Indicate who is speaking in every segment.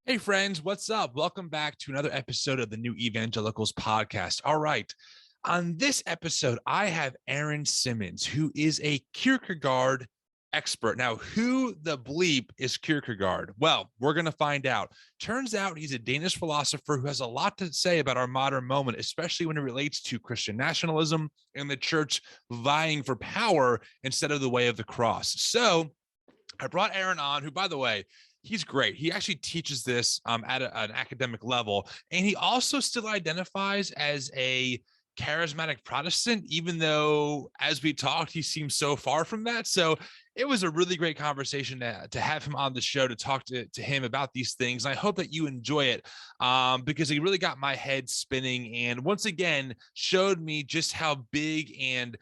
Speaker 1: Hey friends, what's up? Welcome back to another episode of the New Evangelicals podcast. All right. On this episode, I have Aaron Simmons, who is a Kierkegaard expert. Now, who the bleep is Kierkegaard? Well, we're going to find out. Turns out he's a Danish philosopher who has a lot to say about our modern moment, especially when it relates to Christian nationalism and the church vying for power instead of the way of the cross. So I brought Aaron on, who, by the way, he's great. He actually teaches this at an academic level, and he also still identifies as a charismatic Protestant, even though, as we talked, he seems so far from that. So it was a really great conversation to have him on the show to talk to him about these things. And I hope that you enjoy it because he really got my head spinning and once again showed me just how big and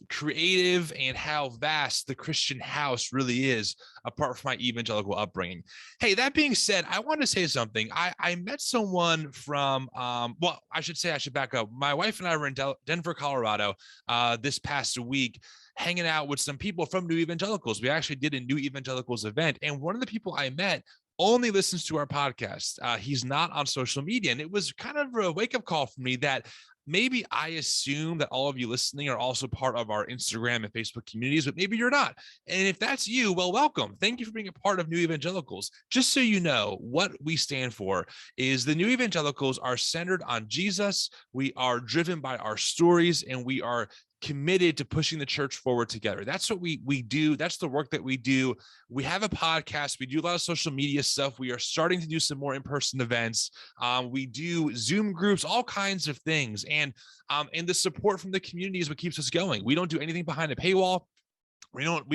Speaker 1: creative and how vast the Christian house really is, apart from my evangelical upbringing. Hey, that being said, I want to say something. I met someone from, I should back up. My wife and I were in Denver, Colorado this past week, hanging out with some people from New Evangelicals. We actually did a New Evangelicals event, and one of the people I met only listens to our podcast. He's not on social media, and it was kind of a wake-up call for me that maybe I assume that all of you listening are also part of our Instagram and Facebook communities, but maybe you're not. And if that's you, well, welcome. Thank you for being a part of New Evangelicals. Just so you know, what we stand for is the New Evangelicals are centered on Jesus. We are driven by our stories, and we are committed to pushing the church forward together. That's what we do. That's the work that we do. We have a podcast. We do a lot of social media stuff. We are starting to do some more in-person events. We do Zoom groups, all kinds of things. And the support from the community is what keeps us going. We don't do anything behind a paywall. We don't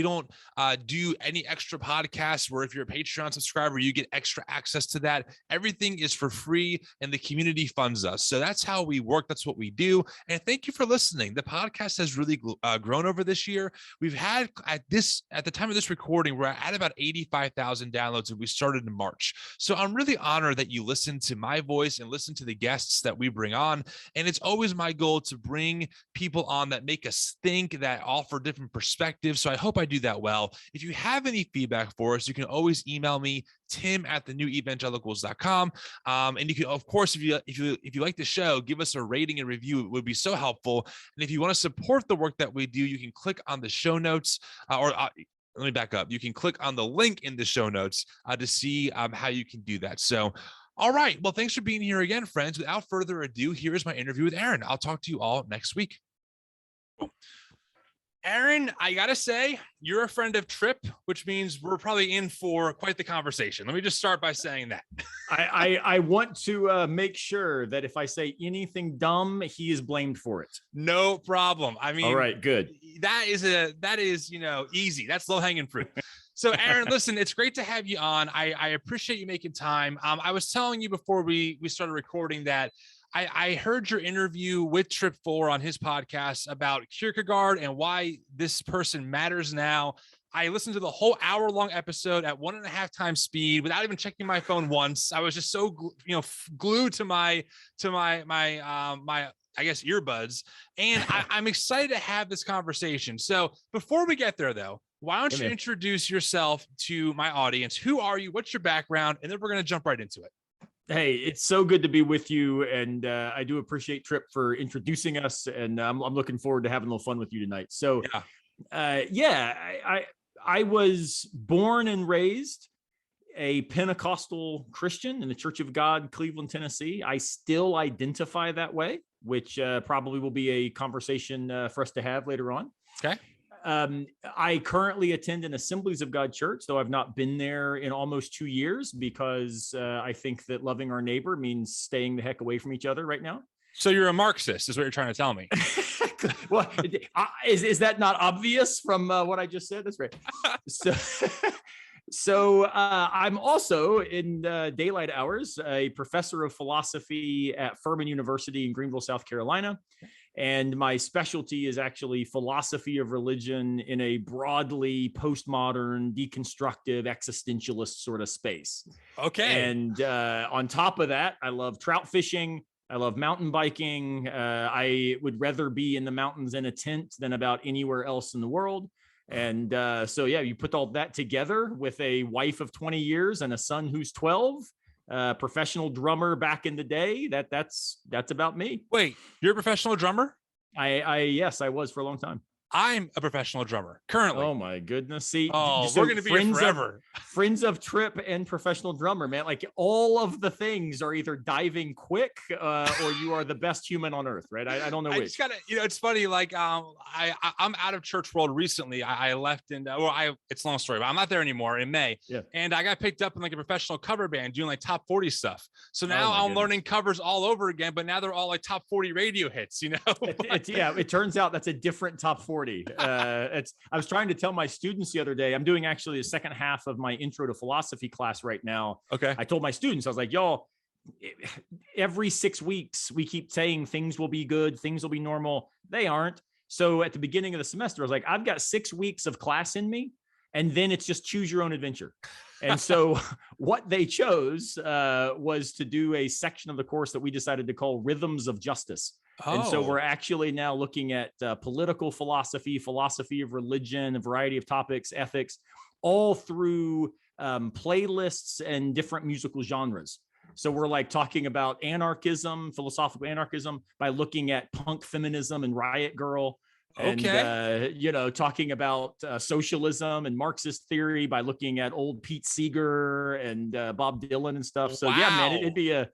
Speaker 1: do any extra podcasts where if you're a Patreon subscriber, you get extra access to that. Everything is for free and the community funds us. So that's how we work. That's what we do. And thank you for listening. The podcast has really grown over this year. We've had at the time of this recording, we're at about 85,000 downloads and we started in March. So I'm really honored that you listen to my voice and listen to the guests that we bring on. And it's always my goal to bring people on that make us think, that offer different perspectives. So I hope I do that well. If you have any feedback for us, you can always email me, tim@thenewevangelicals.com. And you can, of course, if you like the show, give us a rating and review. It would be so helpful. And if you want to support the work that we do, you can click on the show notes let me back up. You can click on the link in the show notes to see how you can do that. So, all right. Well, thanks for being here again, friends. Without further ado, here is my interview with Aaron. I'll talk to you all next week. Aaron, I got to say, you're a friend of Trip, which means we're probably in for quite the conversation. Let me just start by saying that.
Speaker 2: I want to make sure that if I say anything dumb, he is blamed for it.
Speaker 1: No problem. I mean,
Speaker 2: all right, good.
Speaker 1: That is easy. That's low hanging fruit. So Aaron, listen, it's great to have you on. I appreciate you making time. I was telling you before we started recording that I heard your interview with Trip 4 on his podcast about Kierkegaard and why this person matters now. I listened to the whole hour-long episode at 1.5 times speed without even checking my phone once. I was just so glued to my I guess earbuds, and I'm excited to have this conversation. So before we get there, though, why don't you introduce yourself to my audience? Who are you? What's your background? And then we're going to jump right into it.
Speaker 2: Hey, it's so good to be with you, and I do appreciate Trip for introducing us, and I'm looking forward to having a little fun with you tonight. So, I was born and raised a Pentecostal Christian in the Church of God, Cleveland, Tennessee. I still identify that way, which probably will be a conversation for us to have later on.
Speaker 1: Okay.
Speaker 2: I currently attend an Assemblies of God church, though I've not been there in almost 2 years because I think that loving our neighbor means staying the heck away from each other right now.
Speaker 1: So you're a Marxist, is what you're trying to tell me.
Speaker 2: Well, is that not obvious from what I just said? That's right. So I'm also in daylight hours, a professor of philosophy at Furman University in Greenville, South Carolina. And my specialty is actually philosophy of religion in a broadly postmodern, deconstructive, existentialist sort of space.
Speaker 1: Okay.
Speaker 2: And on top of that, I love trout fishing. I love mountain biking. I would rather be in the mountains in a tent than about anywhere else in the world. And so, yeah, you put all that together with a wife of 20 years and a son who's 12, professional drummer back in the day. That's about me.
Speaker 1: Wait, you're a professional drummer?
Speaker 2: Yes, I was for a long time.
Speaker 1: I'm a professional drummer currently.
Speaker 2: Oh my goodness. See,
Speaker 1: oh,
Speaker 2: so
Speaker 1: we're going to be here forever.
Speaker 2: Friends of Trip and professional drummer, man. Like all of the things are either diving quick or you are the best human on earth, right? I don't know which.
Speaker 1: I just gotta, it's funny. Like, I'm out of church world recently. I left in, it's a long story, but I'm not there anymore in May.
Speaker 2: Yeah.
Speaker 1: And I got picked up in like a professional cover band doing like top 40 stuff. So now I'm learning covers all over again, but now they're all like top 40 radio hits,
Speaker 2: It turns out that's a different top 40. I was trying to tell my students the other day, I'm doing actually the second half of my intro to philosophy class right now.
Speaker 1: Okay.
Speaker 2: I told my students, I was like, y'all, every 6 weeks, we keep saying things will be good, things will be normal. They aren't. So at the beginning of the semester, I was like, I've got 6 weeks of class in me, and then it's just choose your own adventure. And so what they chose was to do a section of the course that we decided to call Rhythms of Justice. And so we're actually now looking at political philosophy, philosophy of religion, a variety of topics, ethics, all through playlists and different musical genres. So we're like talking about anarchism, philosophical anarchism, by looking at punk feminism and Riot Girl. And, talking about socialism and Marxist theory by looking at old Pete Seeger and Bob Dylan and stuff. So yeah, man, it'd be a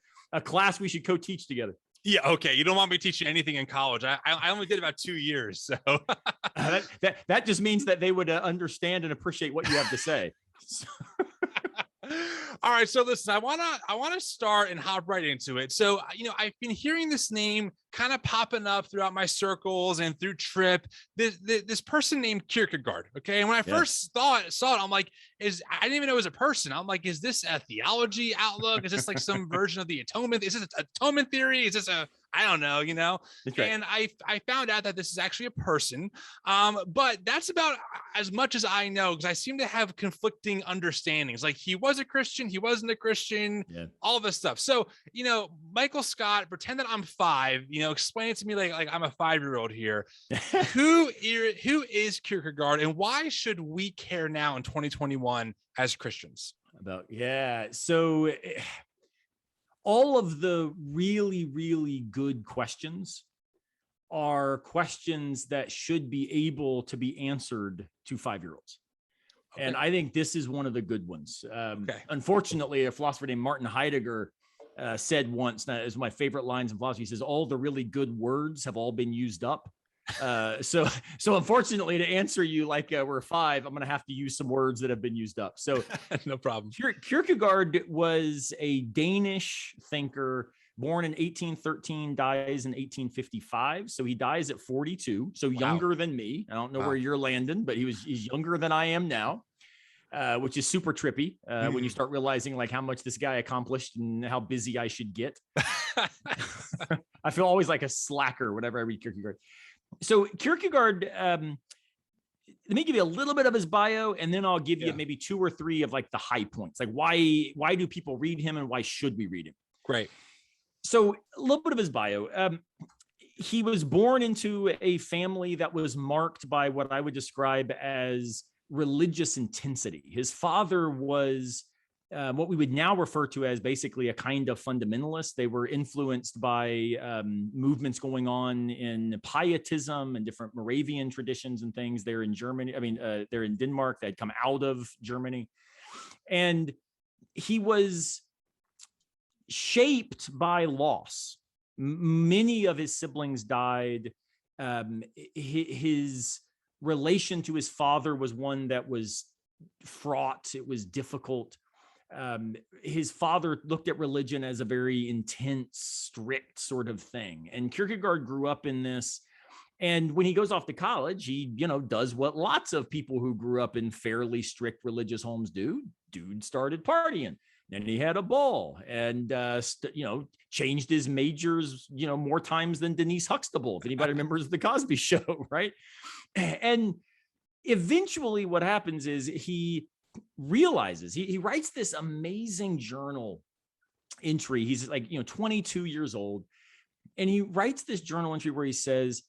Speaker 2: class we should co-teach together.
Speaker 1: Yeah. Okay. You don't want me teaching anything in college. I only did about 2 years. So
Speaker 2: that just means that they would understand and appreciate what you have to say.
Speaker 1: All right. So listen, I want to start and hop right into it. So, I've been hearing this name kind of popping up throughout my circles and through Trip, this person named Kierkegaard. Okay. And when I first saw it, I'm like, I didn't even know it was a person. I'm like, is this a theology outlook? Is this like some version of the atonement? Is this atonement theory? Is this I don't know,
Speaker 2: That's right.
Speaker 1: And I found out that this is actually a person. But that's about as much as I know, because I seem to have conflicting understandings. Like he was a Christian, he wasn't a Christian, all this stuff. So, Michael Scott, pretend that I'm 5, explain it to me like I'm a 5-year-old here. Who is Kierkegaard, and why should we care now in 2021 as Christians?
Speaker 2: So all of the really, really good questions are questions that should be able to be answered to 5-year-olds. Okay. And I think this is one of the good ones. Unfortunately, a philosopher named Martin Heidegger said once, that is my favorite lines in philosophy, he says, all the really good words have all been used up. So unfortunately, to answer you like we're 5, I'm going to have to use some words that have been used up. So
Speaker 1: no problem.
Speaker 2: Kierkegaard was a Danish thinker, born in 1813, dies in 1855. So he dies at 42. So younger than me. I don't know where you're landing, but he's younger than I am now. Which is super trippy when you start realizing like how much this guy accomplished and how busy I should get. I feel always like a slacker whenever I read Kierkegaard. So Kierkegaard, let me give you a little bit of his bio, and then I'll give you maybe 2 or 3 of like the high points. Like why do people read him, and why should we read him?
Speaker 1: Great.
Speaker 2: So a little bit of his bio. He was born into a family that was marked by what I would describe as religious intensity. His father was what we would now refer to as basically a kind of fundamentalist. They were influenced by movements going on in pietism and different Moravian traditions and things. They're in Germany. They're in Denmark. They'd come out of Germany. And he was shaped by loss. Many of his siblings died. His relation to his father was one that was fraught. It was difficult. His father looked at religion as a very intense, strict sort of thing. And Kierkegaard grew up in this. And when he goes off to college, he, does what lots of people who grew up in fairly strict religious homes do. Dude started partying. Then he had a ball and, changed his majors, more times than Denise Huxtable, if anybody remembers The Cosby Show, right? And eventually what happens is he realizes, he writes this amazing journal entry. He's like, 22 years old. And he writes this journal entry where he says,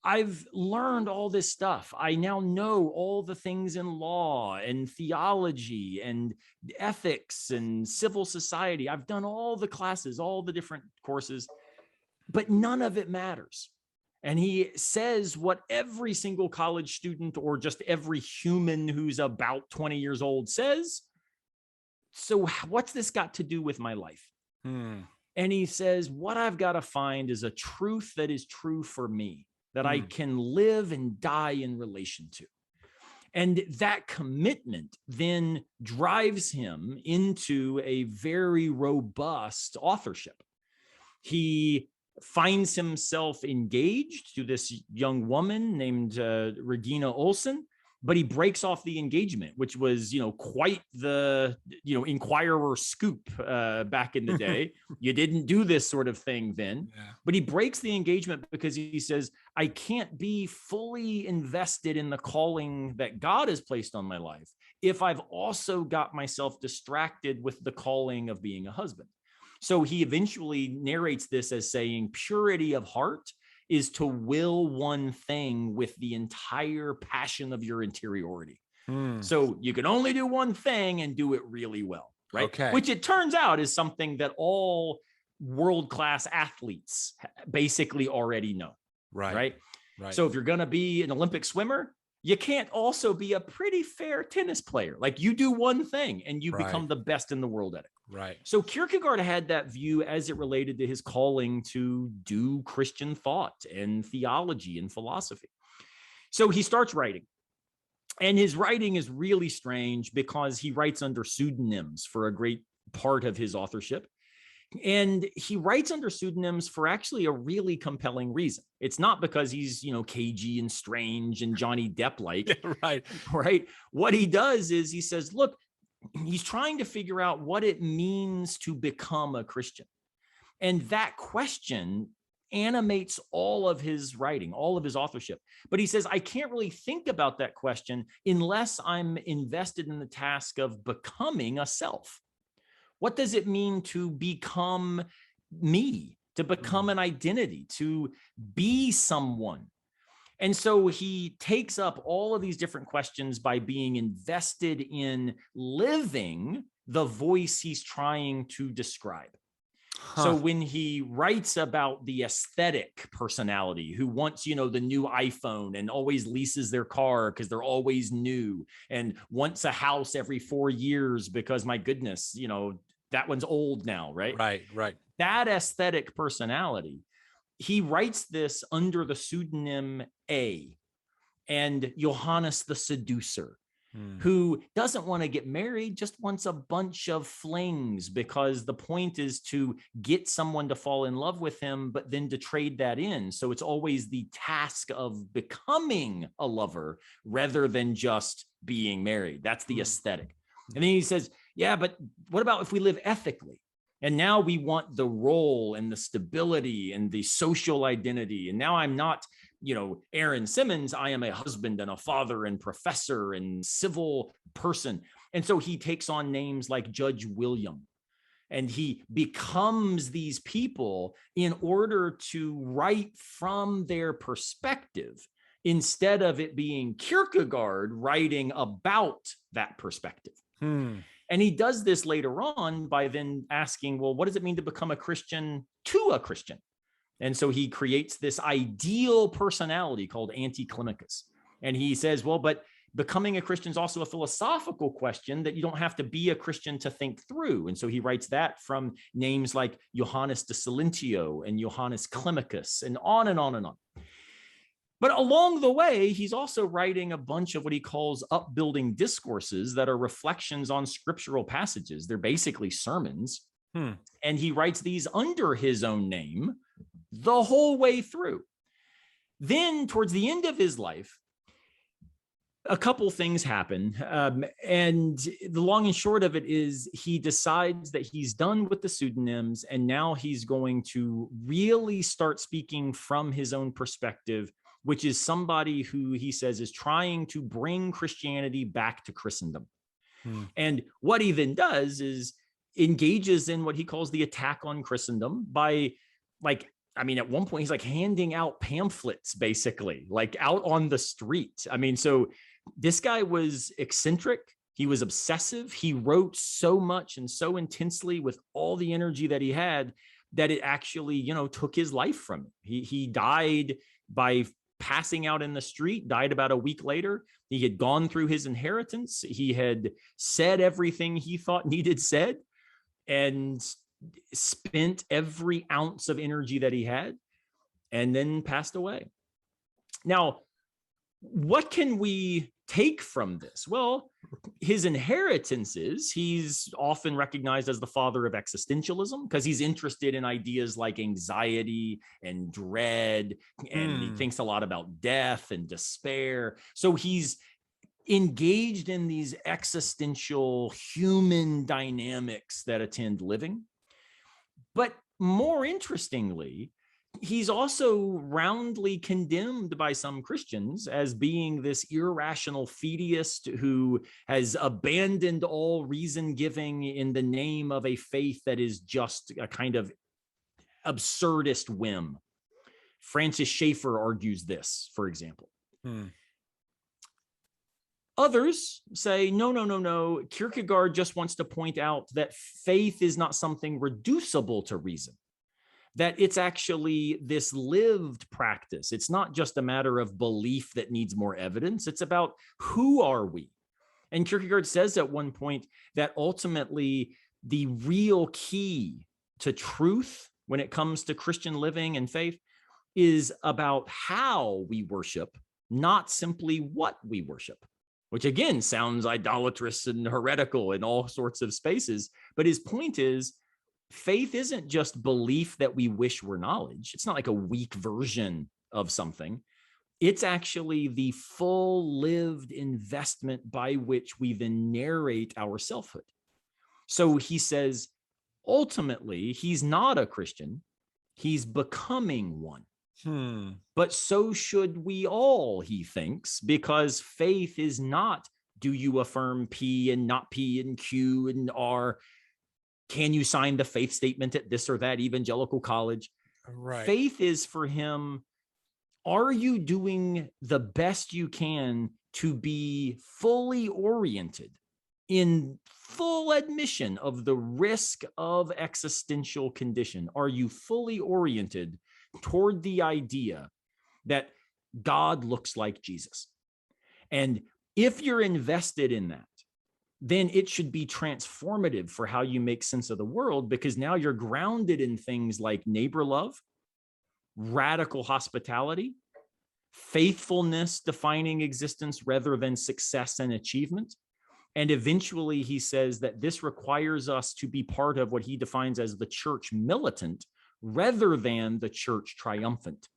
Speaker 2: I've learned all this stuff. I now know all the things in law and theology and ethics and civil society. I've done all the classes, all the different courses, but none of it matters. And he says what every single college student or just every human who's about 20 years old says. So what's this got to do with my life? And he says, what I've got to find is a truth that is true for me, that I can live and die in relation to. And that commitment then drives him into a very robust authorship. He finds himself engaged to this young woman named Regina Olsen, but he breaks off the engagement, which was, quite the, Inquirer scoop back in the day. You didn't do this sort of thing then, but he breaks the engagement because he says, I can't be fully invested in the calling that God has placed on my life if I've also got myself distracted with the calling of being a husband. So he eventually narrates this as saying, purity of heart is to will one thing with the entire passion of your interiority. So you can only do one thing and do it really well, right?
Speaker 1: Okay.
Speaker 2: Which it turns out is something that all world-class athletes basically already know, right? So if you're going to be an Olympic swimmer, you can't also be a pretty fair tennis player. Like you do one thing and you become the best in the world at it. So Kierkegaard had that view as it related to his calling to do Christian thought and theology and philosophy. So he starts writing. And his writing is really strange because he writes under pseudonyms for a great part of his authorship. And he writes under pseudonyms for actually a really compelling reason. It's not because he's, cagey and strange and Johnny Depp-like. Right. What he does is he says, look, he's trying to figure out what it means to become a Christian. And that question animates all of his writing, all of his authorship. But he says, I can't really think about that question unless I'm invested in the task of becoming a self. What does it mean to become me, to become an identity, to be someone? And so he takes up all of these different questions by being invested in living the voice he's trying to describe. So when he writes about the aesthetic personality who wants, the new iPhone and always leases their car because they're always new and wants a house every 4 years because, my goodness, that one's old now, right?
Speaker 1: Right.
Speaker 2: That aesthetic personality, he writes this under the pseudonym A, and Johannes the Seducer, who doesn't want to get married, just wants a bunch of flings because the point is to get someone to fall in love with him, but then to trade that in. So it's always the task of becoming a lover rather than just being married. That's the aesthetic. And then he says, yeah, but what about if we live ethically? And now we want the role and the stability and the social identity. And now I'm not, Aaron Simmons, I am a husband and a father and professor and civil person. And so he takes on names like Judge William, and he becomes these people in order to write from their perspective, instead of it being Kierkegaard writing about that perspective. And he does this later on by then asking, well, what does it mean to become a Christian to a Christian? And so he creates this ideal personality called Anticlimacus. And he says, well, but becoming a Christian is also a philosophical question that you don't have to be a Christian to think through. And so he writes that from names like Johannes de Silentio and Johannes Climacus and on and on and on. But along the way, he's also writing a bunch of what he calls upbuilding discourses that are reflections on scriptural passages. They're basically sermons. And he writes these under his own name the whole way through. Then towards the end of his life, a couple things happen. And the long and short of it is he decides that he's done with the pseudonyms, and now he's going to really start speaking from his own perspective, which is somebody who he says is trying to bring Christianity back to Christendom. And what he then does is engages in what he calls the attack on Christendom by I mean, at one point he's like handing out pamphlets, basically, like out on the street. I mean, so this guy was eccentric. He was obsessive. He wrote so much and so intensely with all the energy that he had that it actually, took his life from him. He died by passing out in the street, died about a week later. He had gone through his inheritance. He had said everything he thought needed said and spent every ounce of energy that he had and then passed away. Now, what can we take from this? Well, his inheritance is he's often recognized as the father of existentialism because he's interested in ideas like anxiety and dread, and he thinks a lot about death and despair. So he's engaged in these existential human dynamics that attend living. But more interestingly, he's also roundly condemned by some Christians as being this irrational fideist who has abandoned all reason giving in the name of a faith that is just a kind of absurdist whim. Francis Schaeffer argues this, for example. Others say, no. Kierkegaard just wants to point out that faith is not something reducible to reason, that it's actually this lived practice. It's not just a matter of belief that needs more evidence. It's about who are we? And Kierkegaard says at one point that ultimately the real key to truth when it comes to Christian living and faith is about how we worship, not simply what we worship, which again sounds idolatrous and heretical in all sorts of spaces. But his point is, faith isn't just belief that we wish were knowledge. It's not like a weak version of something. It's actually the full lived investment by which we then narrate our selfhood. So he says, ultimately, he's not a Christian. He's becoming one. But so should we all, he thinks, because faith is not, do you affirm P and not P and Q and R? Can you sign the faith statement at this or that evangelical college? Right. Faith is for him, are you doing the best you can to be fully oriented in full admission of the risk of existential condition? Are you fully oriented toward the idea that God looks like Jesus? And if you're invested in that, then it should be transformative for how you make sense of the world, because now you're grounded in things like neighbor love, radical hospitality, faithfulness defining existence rather than success and achievement. And eventually he says that this requires us to be part of what he defines as the church militant rather than the church triumphant.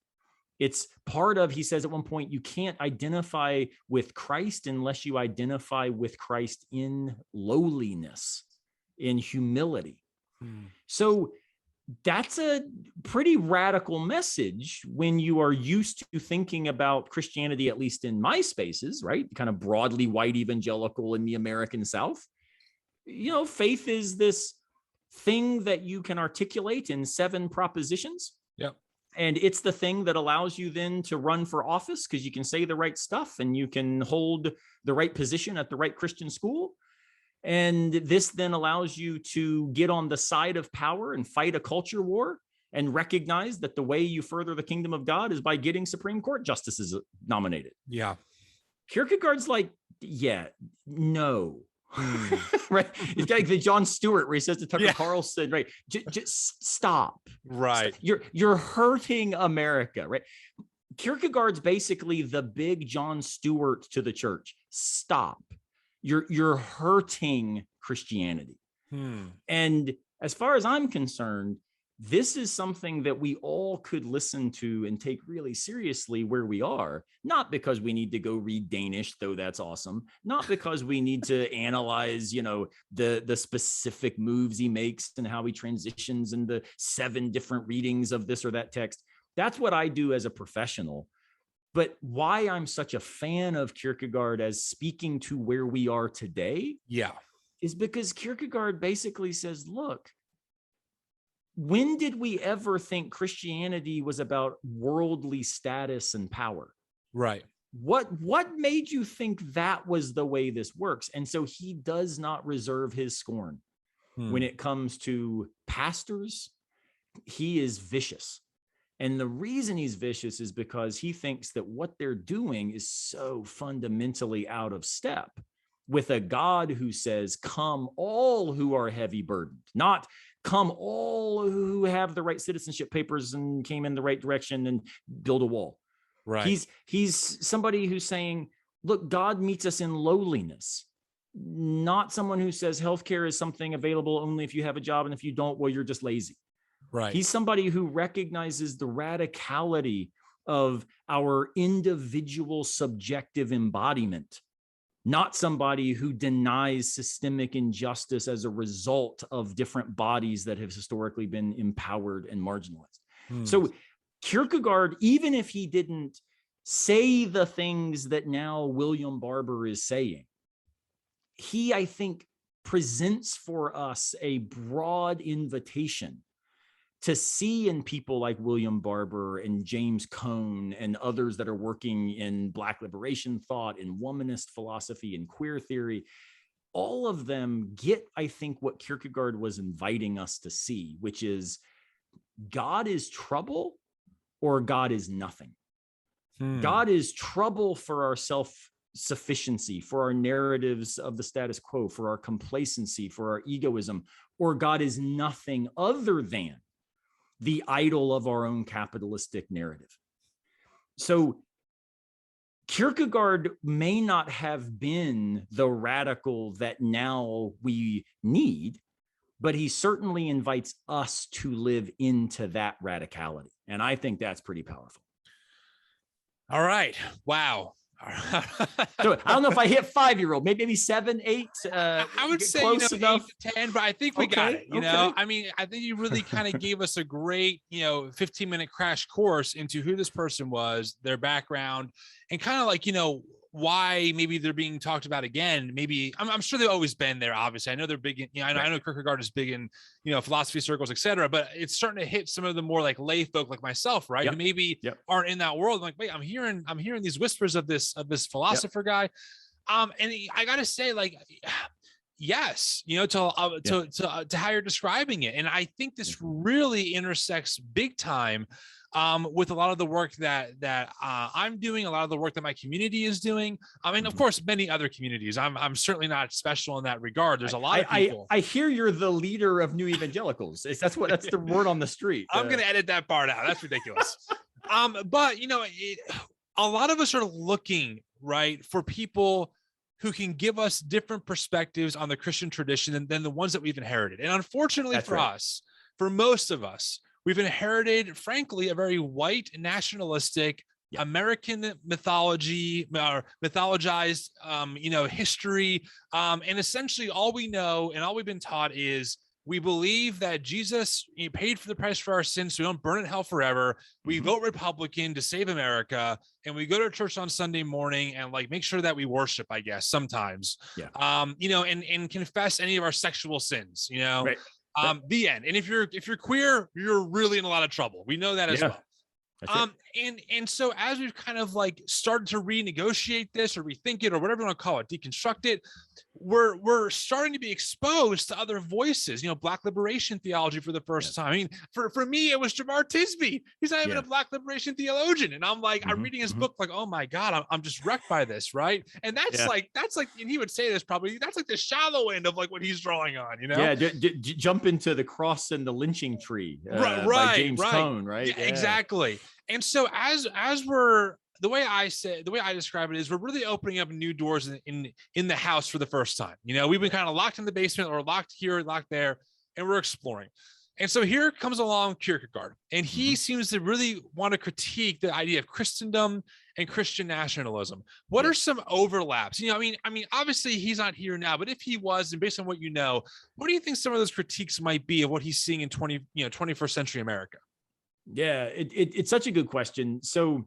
Speaker 2: It's part of, he says at one point, you can't identify with Christ unless you identify with Christ in lowliness, in humility. So that's a pretty radical message when you are used to thinking about Christianity, at least in my spaces, right? Kind of broadly white evangelical in the American South. Faith is this thing that you can articulate in 7 propositions. Yep. And it's the thing that allows you then to run for office because you can say the right stuff and you can hold the right position at the right Christian school. And this then allows you to get on the side of power and fight a culture war and recognize that the way you further the kingdom of God is by getting Supreme Court justices nominated. Yeah. Kierkegaard's like, no. Right. It's like the Jon Stewart where he says to Tucker Carlson, right, just stop. Right. Stop. You're hurting America, right? Kierkegaard's basically the big Jon Stewart to the church. Stop. You're hurting Christianity. And as far as I'm concerned, this is something that we all could listen to and take really seriously where we are, not because we need to go read Danish, though that's awesome, not because we need to analyze, the specific moves he makes and how he transitions and the 7 different readings of this or that text. That's what I do as a professional. But why I'm such a fan of Kierkegaard as speaking to where we are today is because Kierkegaard basically says, look, when did we ever think Christianity was about worldly status and power?
Speaker 1: Right.
Speaker 2: What made you think that was the way this works? And so he does not reserve his scorn. When it comes to pastors, he is vicious. And the reason he's vicious is because he thinks that what they're doing is so fundamentally out of step with a God who says, come all who are heavy burdened, not come all who have the right citizenship papers and came in the right direction and build a wall.
Speaker 1: Right.
Speaker 2: He's somebody who's saying, look, God meets us in lowliness, not someone who says healthcare is something available only if you have a job, and if you don't, well, you're just lazy.
Speaker 1: Right.
Speaker 2: He's somebody who recognizes the radicality of our individual subjective embodiment, not somebody who denies systemic injustice as a result of different bodies that have historically been empowered and marginalized. So Kierkegaard, even if he didn't say the things that now William Barber is saying, he, I think, presents for us a broad invitation to see in people like William Barber and James Cone and others that are working in Black liberation thought, in womanist philosophy and queer theory. All of them get, I think, what Kierkegaard was inviting us to see, which is God is trouble or God is nothing. God is trouble for our self-sufficiency, for our narratives of the status quo, for our complacency, for our egoism, or God is nothing other than the idol of our own capitalistic narrative. So Kierkegaard may not have been the radical that now we need, but he certainly invites us to live into that radicality. And I think that's pretty powerful.
Speaker 1: All right. Wow.
Speaker 2: So I don't know if I hit 5-year-old, maybe 7, 8.
Speaker 1: I would say,
Speaker 2: close enough.
Speaker 1: 8 to 10, but I think we got it. You know, I mean, I think you really kind of gave us a great, 15-minute crash course into who this person was, their background, and kind of like, why maybe they're being talked about again. Maybe I'm sure they've always been there. Obviously, I know they're big in, I know Kierkegaard is big in, philosophy circles, etc. But it's starting to hit some of the more like lay folk like myself, right? Who maybe aren't in that world. Like, wait, I'm hearing these whispers of this philosopher guy. And I gotta say, like, yes, to how you're describing it, and I think this really intersects big time with a lot of the work that I'm doing, a lot of the work that my community is doing. I mean, of course, many other communities. I'm certainly not special in that regard. There's a lot of people. I hear you're the leader of New Evangelicals. That's the word on the street. I'm going to edit that part out. That's ridiculous. But a lot of us are looking, right, for people who can give us different perspectives on the Christian tradition than the ones that we've inherited. And unfortunately us, for most of us, we've inherited, frankly, a very white, nationalistic, American mythology, or mythologized, history. And essentially all we know and all we've been taught is we believe that Jesus paid for the price for our sins so we don't burn in hell forever. We vote Republican to save America, and we go to church on Sunday morning and like make sure that we worship, I guess, sometimes, and confess any of our sexual sins, Right. The end. And if you're queer, you're really in a lot of trouble. We know that as well. And so as we've kind of like started to renegotiate this or rethink it or whatever you want to call it, deconstruct it, we're starting to be exposed to other voices, Black liberation theology for the first time. I mean, for me, it was Jamar Tisby. He's not even a Black liberation theologian. And I'm like, I'm reading his book, like, oh my God, I'm just wrecked by this. Right. And that's like, and he would say this probably, that's like the shallow end of like what he's drawing on, jump into The Cross and the Lynching Tree, by James Cone, right? Yeah, exactly. And so as we're, the way I describe it is we're really opening up new doors in the house for the first time. We've been kind of locked in the basement or locked here, locked there, and we're exploring. And so here comes along Kierkegaard, and he seems to really want to critique the idea of Christendom and Christian nationalism. What are some overlaps? I mean, obviously he's not here now, but if he was, and based on what what do you think some of those critiques might be of what he's seeing in 21st century America? Yeah, it's such a good question. So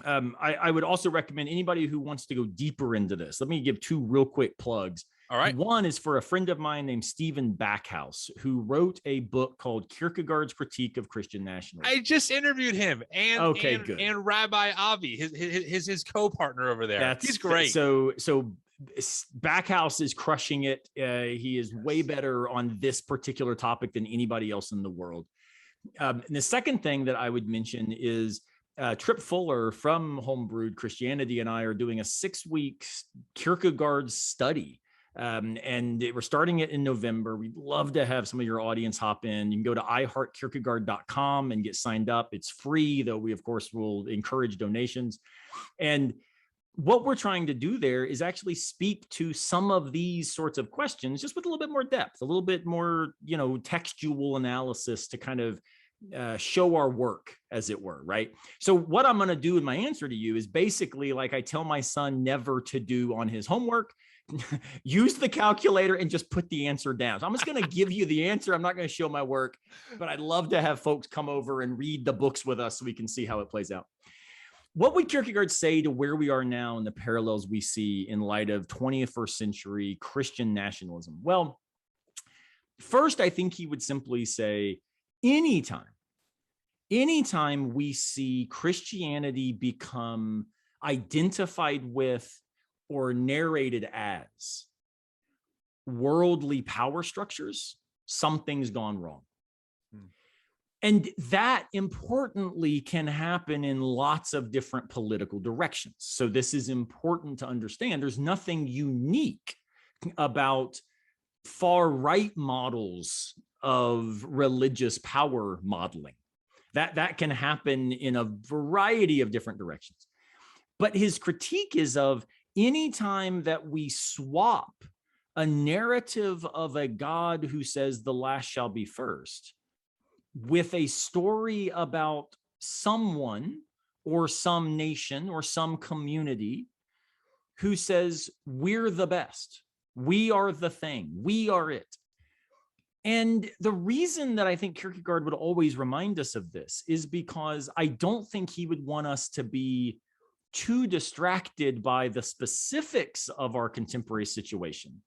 Speaker 1: I would also recommend anybody who wants to go deeper into this. Let me give 2 real quick plugs. All right.
Speaker 2: One is for a friend of mine named Stephen Backhouse, who wrote a book called Kierkegaard's Critique of Christian Nationalism.
Speaker 1: I just interviewed him and Rabbi Avi, his co-partner over there. He's great.
Speaker 2: So Backhouse is crushing it. He is way better on this particular topic than anybody else in the world. And the second thing that I would mention is Trip Fuller from Homebrewed Christianity and I are doing a 6-week Kierkegaard study. And we're starting it in November. We'd love to have some of your audience hop in. You can go to iheartkierkegaard.com and get signed up. It's free, though we, of course, will encourage donations. And what we're trying to do there is actually speak to some of these sorts of questions, just with a little bit more depth, a little bit more, textual analysis to kind of show our work, as it were, right? So what I'm going to do in my answer to you is basically like I tell my son never to do on his homework. Use the calculator and just put the answer down. So I'm just going to give you the answer. I'm not going to show my work, but I'd love to have folks come over and read the books with us so we can see how it plays out. What would Kierkegaard say to where we are now and the parallels we see in light of 21st century Christian nationalism? Well, first, I think he would simply say, anytime we see Christianity become identified with or narrated as worldly power structures, something's gone wrong. And that importantly can happen in lots of different political directions. So this is important to understand. There's nothing unique about far right models of religious power modeling. That can happen in a variety of different directions. But his critique is of anytime that we swap a narrative of a God who says the last shall be first with a story about someone or some nation or some community who says we're the best, we are the thing, we are it. And the reason that I think Kierkegaard would always remind us of this is because I don't think he would want us to be too distracted by the specifics of our contemporary situation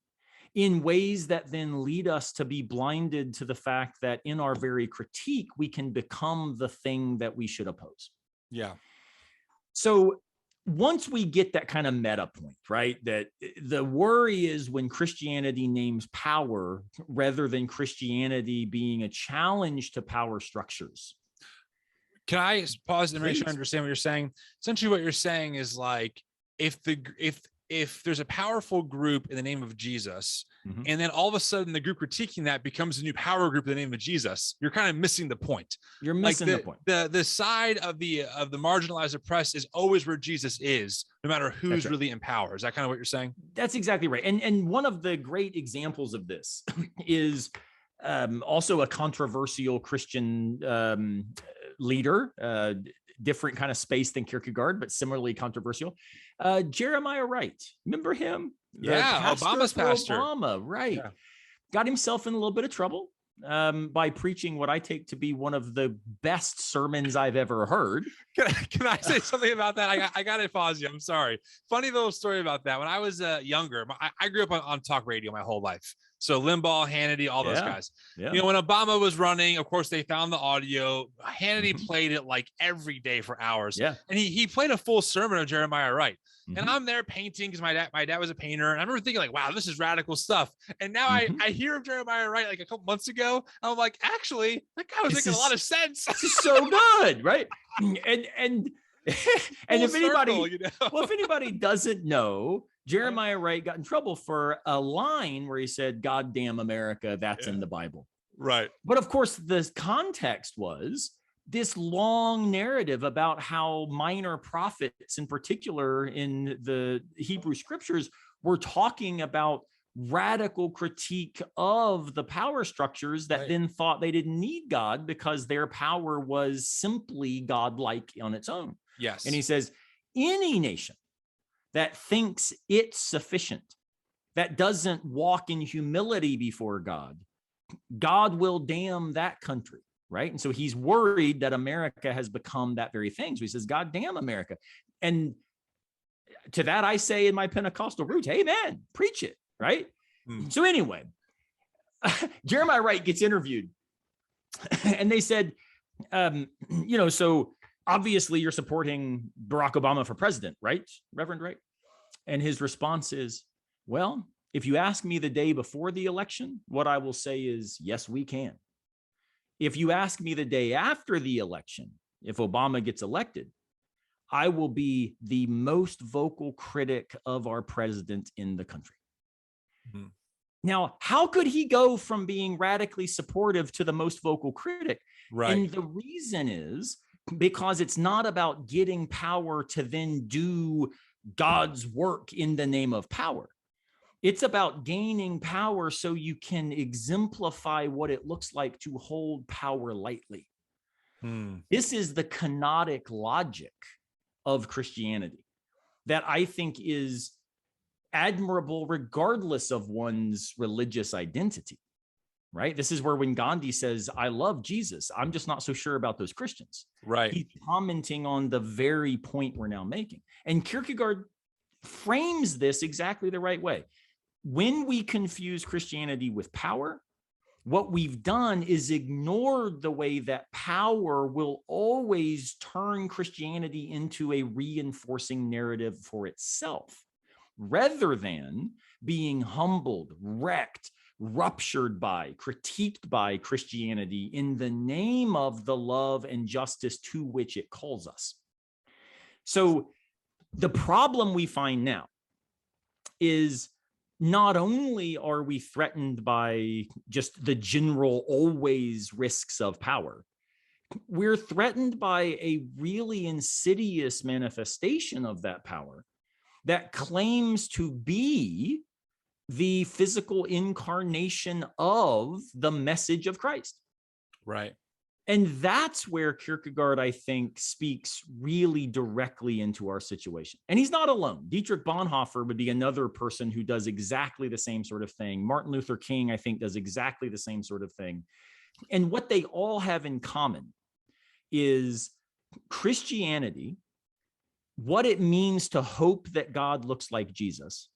Speaker 2: in ways that then lead us to be blinded to the fact that in our very critique, we can become the thing that we should oppose.
Speaker 1: Yeah.
Speaker 2: So once we get that kind of meta point, right, that the worry is when Christianity names power rather than Christianity being a challenge to power structures.
Speaker 1: Can I pause and make sure I understand what you're saying? Essentially, what you're saying is like, if there's a powerful group in the name of Jesus, and then all of a sudden the group critiquing that becomes a new power group in the name of Jesus, you're kind of missing the point.
Speaker 2: You're missing the point.
Speaker 1: The side of the marginalized, oppressed is always where Jesus is, no matter who's really in power. Is that kind of what you're saying? That's
Speaker 2: exactly right. And one of the great examples of this is also a controversial Christian leader, different kind of space than Kierkegaard, but similarly controversial. Jeremiah Wright, remember him?
Speaker 1: Yeah, Obama's pastor.
Speaker 2: Obama, right. Yeah. Got himself in a little bit of trouble by preaching what I take to be one of the best sermons I've ever heard.
Speaker 1: Can I say something about that? I got to pause you. I'm sorry. Funny little story about that. When I was younger, I grew up on talk radio my whole life. So Limbaugh, Hannity, all those guys. Yeah. When Obama was running, of course, they found the audio. Hannity played it like every day for hours. Yeah. And he played a full sermon of Jeremiah Wright. And I'm there painting because my dad was a painter. And I remember thinking like, wow, this is radical stuff. And now I hear of Jeremiah Wright like a couple months ago. I'm like, actually, that guy was making a lot of sense.
Speaker 2: This is so good, right? And if anybody, well, if anybody doesn't know, Jeremiah Wright got in trouble for a line where he said, "God damn America," that's in the Bible.
Speaker 1: Right.
Speaker 2: But of course, the context was this long narrative about how minor prophets, in particular in the Hebrew scriptures, were talking about radical critique of the power structures that then thought they didn't need God because their power was simply godlike on its own.
Speaker 1: Yes.
Speaker 2: And he says, any nation that thinks it's sufficient, that doesn't walk in humility before God, God will damn that country, right? And so he's worried that America has become that very thing. So he says, God damn America. And to that I say in my Pentecostal roots, amen, preach it, right? So anyway, Jeremiah Wright gets interviewed and they said, so obviously you're supporting Barack Obama for president, right, Reverend Wright? And his response is, well, if you ask me the day before the election, what I will say is, yes, we can. If you ask me the day after the election, if Obama gets elected, I will be the most vocal critic of our president in the country. Mm-hmm. Now, how could he go from being radically supportive to the most vocal critic?
Speaker 1: Right.
Speaker 2: And the reason is because it's not about getting power to then do God's work in the name of power. It's about gaining power so you can exemplify what it looks like to hold power lightly. This is the kenotic logic of Christianity that I think is admirable regardless of one's religious identity, right? This is where when Gandhi says, I love Jesus, I'm just not so sure about those Christians.
Speaker 1: Right.
Speaker 2: He's commenting on the very point we're now making. And Kierkegaard frames this exactly the right way. When we confuse Christianity with power, what we've done is ignored the way that power will always turn Christianity into a reinforcing narrative for itself, rather than being humbled, wrecked, ruptured by, critiqued by Christianity in the name of the love and justice to which it calls us. So the problem we find now is not only are we threatened by just the general always risks of power, we're threatened by a really insidious manifestation of that power that claims to be the physical incarnation of the message of Christ.
Speaker 1: Right.
Speaker 2: And that's where Kierkegaard, I think, speaks really directly into our situation. And he's not alone. Dietrich Bonhoeffer would be another person who does exactly the same sort of thing. Martin Luther King, I think, does exactly the same sort of thing. And what they all have in common is Christianity, what it means to hope that God looks like Jesus,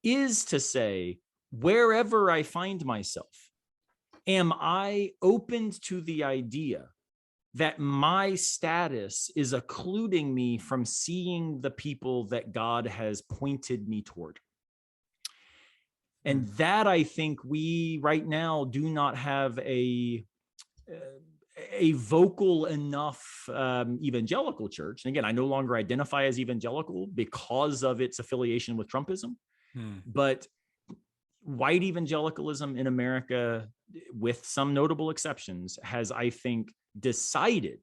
Speaker 2: is to say, wherever I find myself, am I opened to the idea that my status is occluding me from seeing the people that God has pointed me toward? And that, I think, we right now do not have a vocal enough evangelical church. And again, I no longer identify as evangelical because of its affiliation with Trumpism, but white evangelicalism in America, with some notable exceptions, has, I think, decided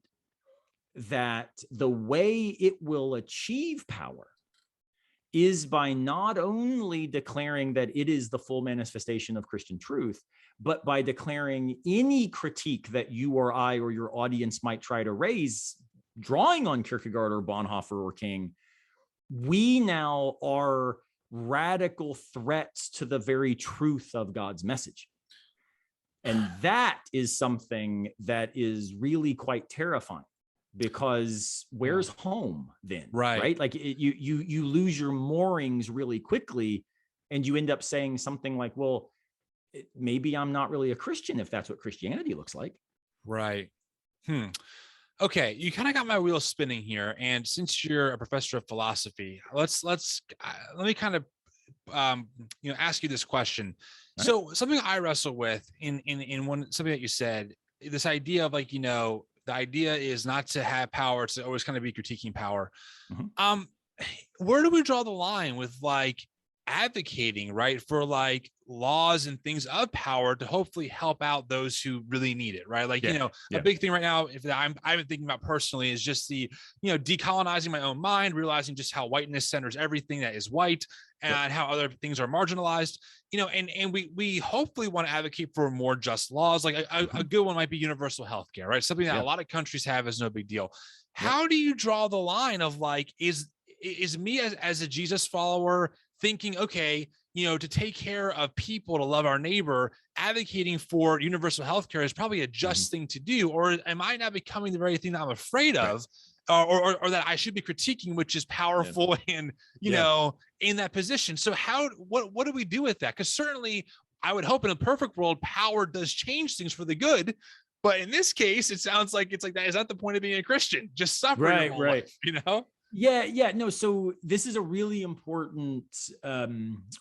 Speaker 2: that the way it will achieve power is by not only declaring that it is the full manifestation of Christian truth, but by declaring any critique that you or I or your audience might try to raise, drawing on Kierkegaard or Bonhoeffer or King, we now are radical threats to the very truth of God's message. And that is something that is really quite terrifying, because where's home then? Right? Like you lose your moorings really quickly, and you end up saying something like, well, maybe I'm not really a Christian if that's what Christianity looks like.
Speaker 1: Right. Okay, you kind of got my wheels spinning here, and since you're a professor of philosophy, let me kind of ask you this question. Right. So something I wrestle with in something that you said, this idea of the idea is not to have power, it's to always kind of be critiquing power. Mm-hmm. Where do we draw the line with advocating, right, for laws and things of power to hopefully help out those who really need it, right? A big thing right now, if I'm thinking about personally, is just the decolonizing my own mind, realizing just how whiteness centers everything that is white, and how other things are marginalized, and we hopefully want to advocate for more just laws. Like a good one might be universal healthcare, right? Something that a lot of countries have is no big deal. How do you draw the line of is me as a Jesus follower thinking, okay, to take care of people, to love our neighbor, advocating for universal healthcare is probably a just thing to do? Or am I now becoming the very thing that I'm afraid of, or that I should be critiquing, which is powerful and, in that position? So what do we do with that? Because certainly I would hope in a perfect world, power does change things for the good. But in this case, it sounds like it's like that is not the point of being a Christian, just suffering your whole life,
Speaker 2: Yeah. No. So this is a really important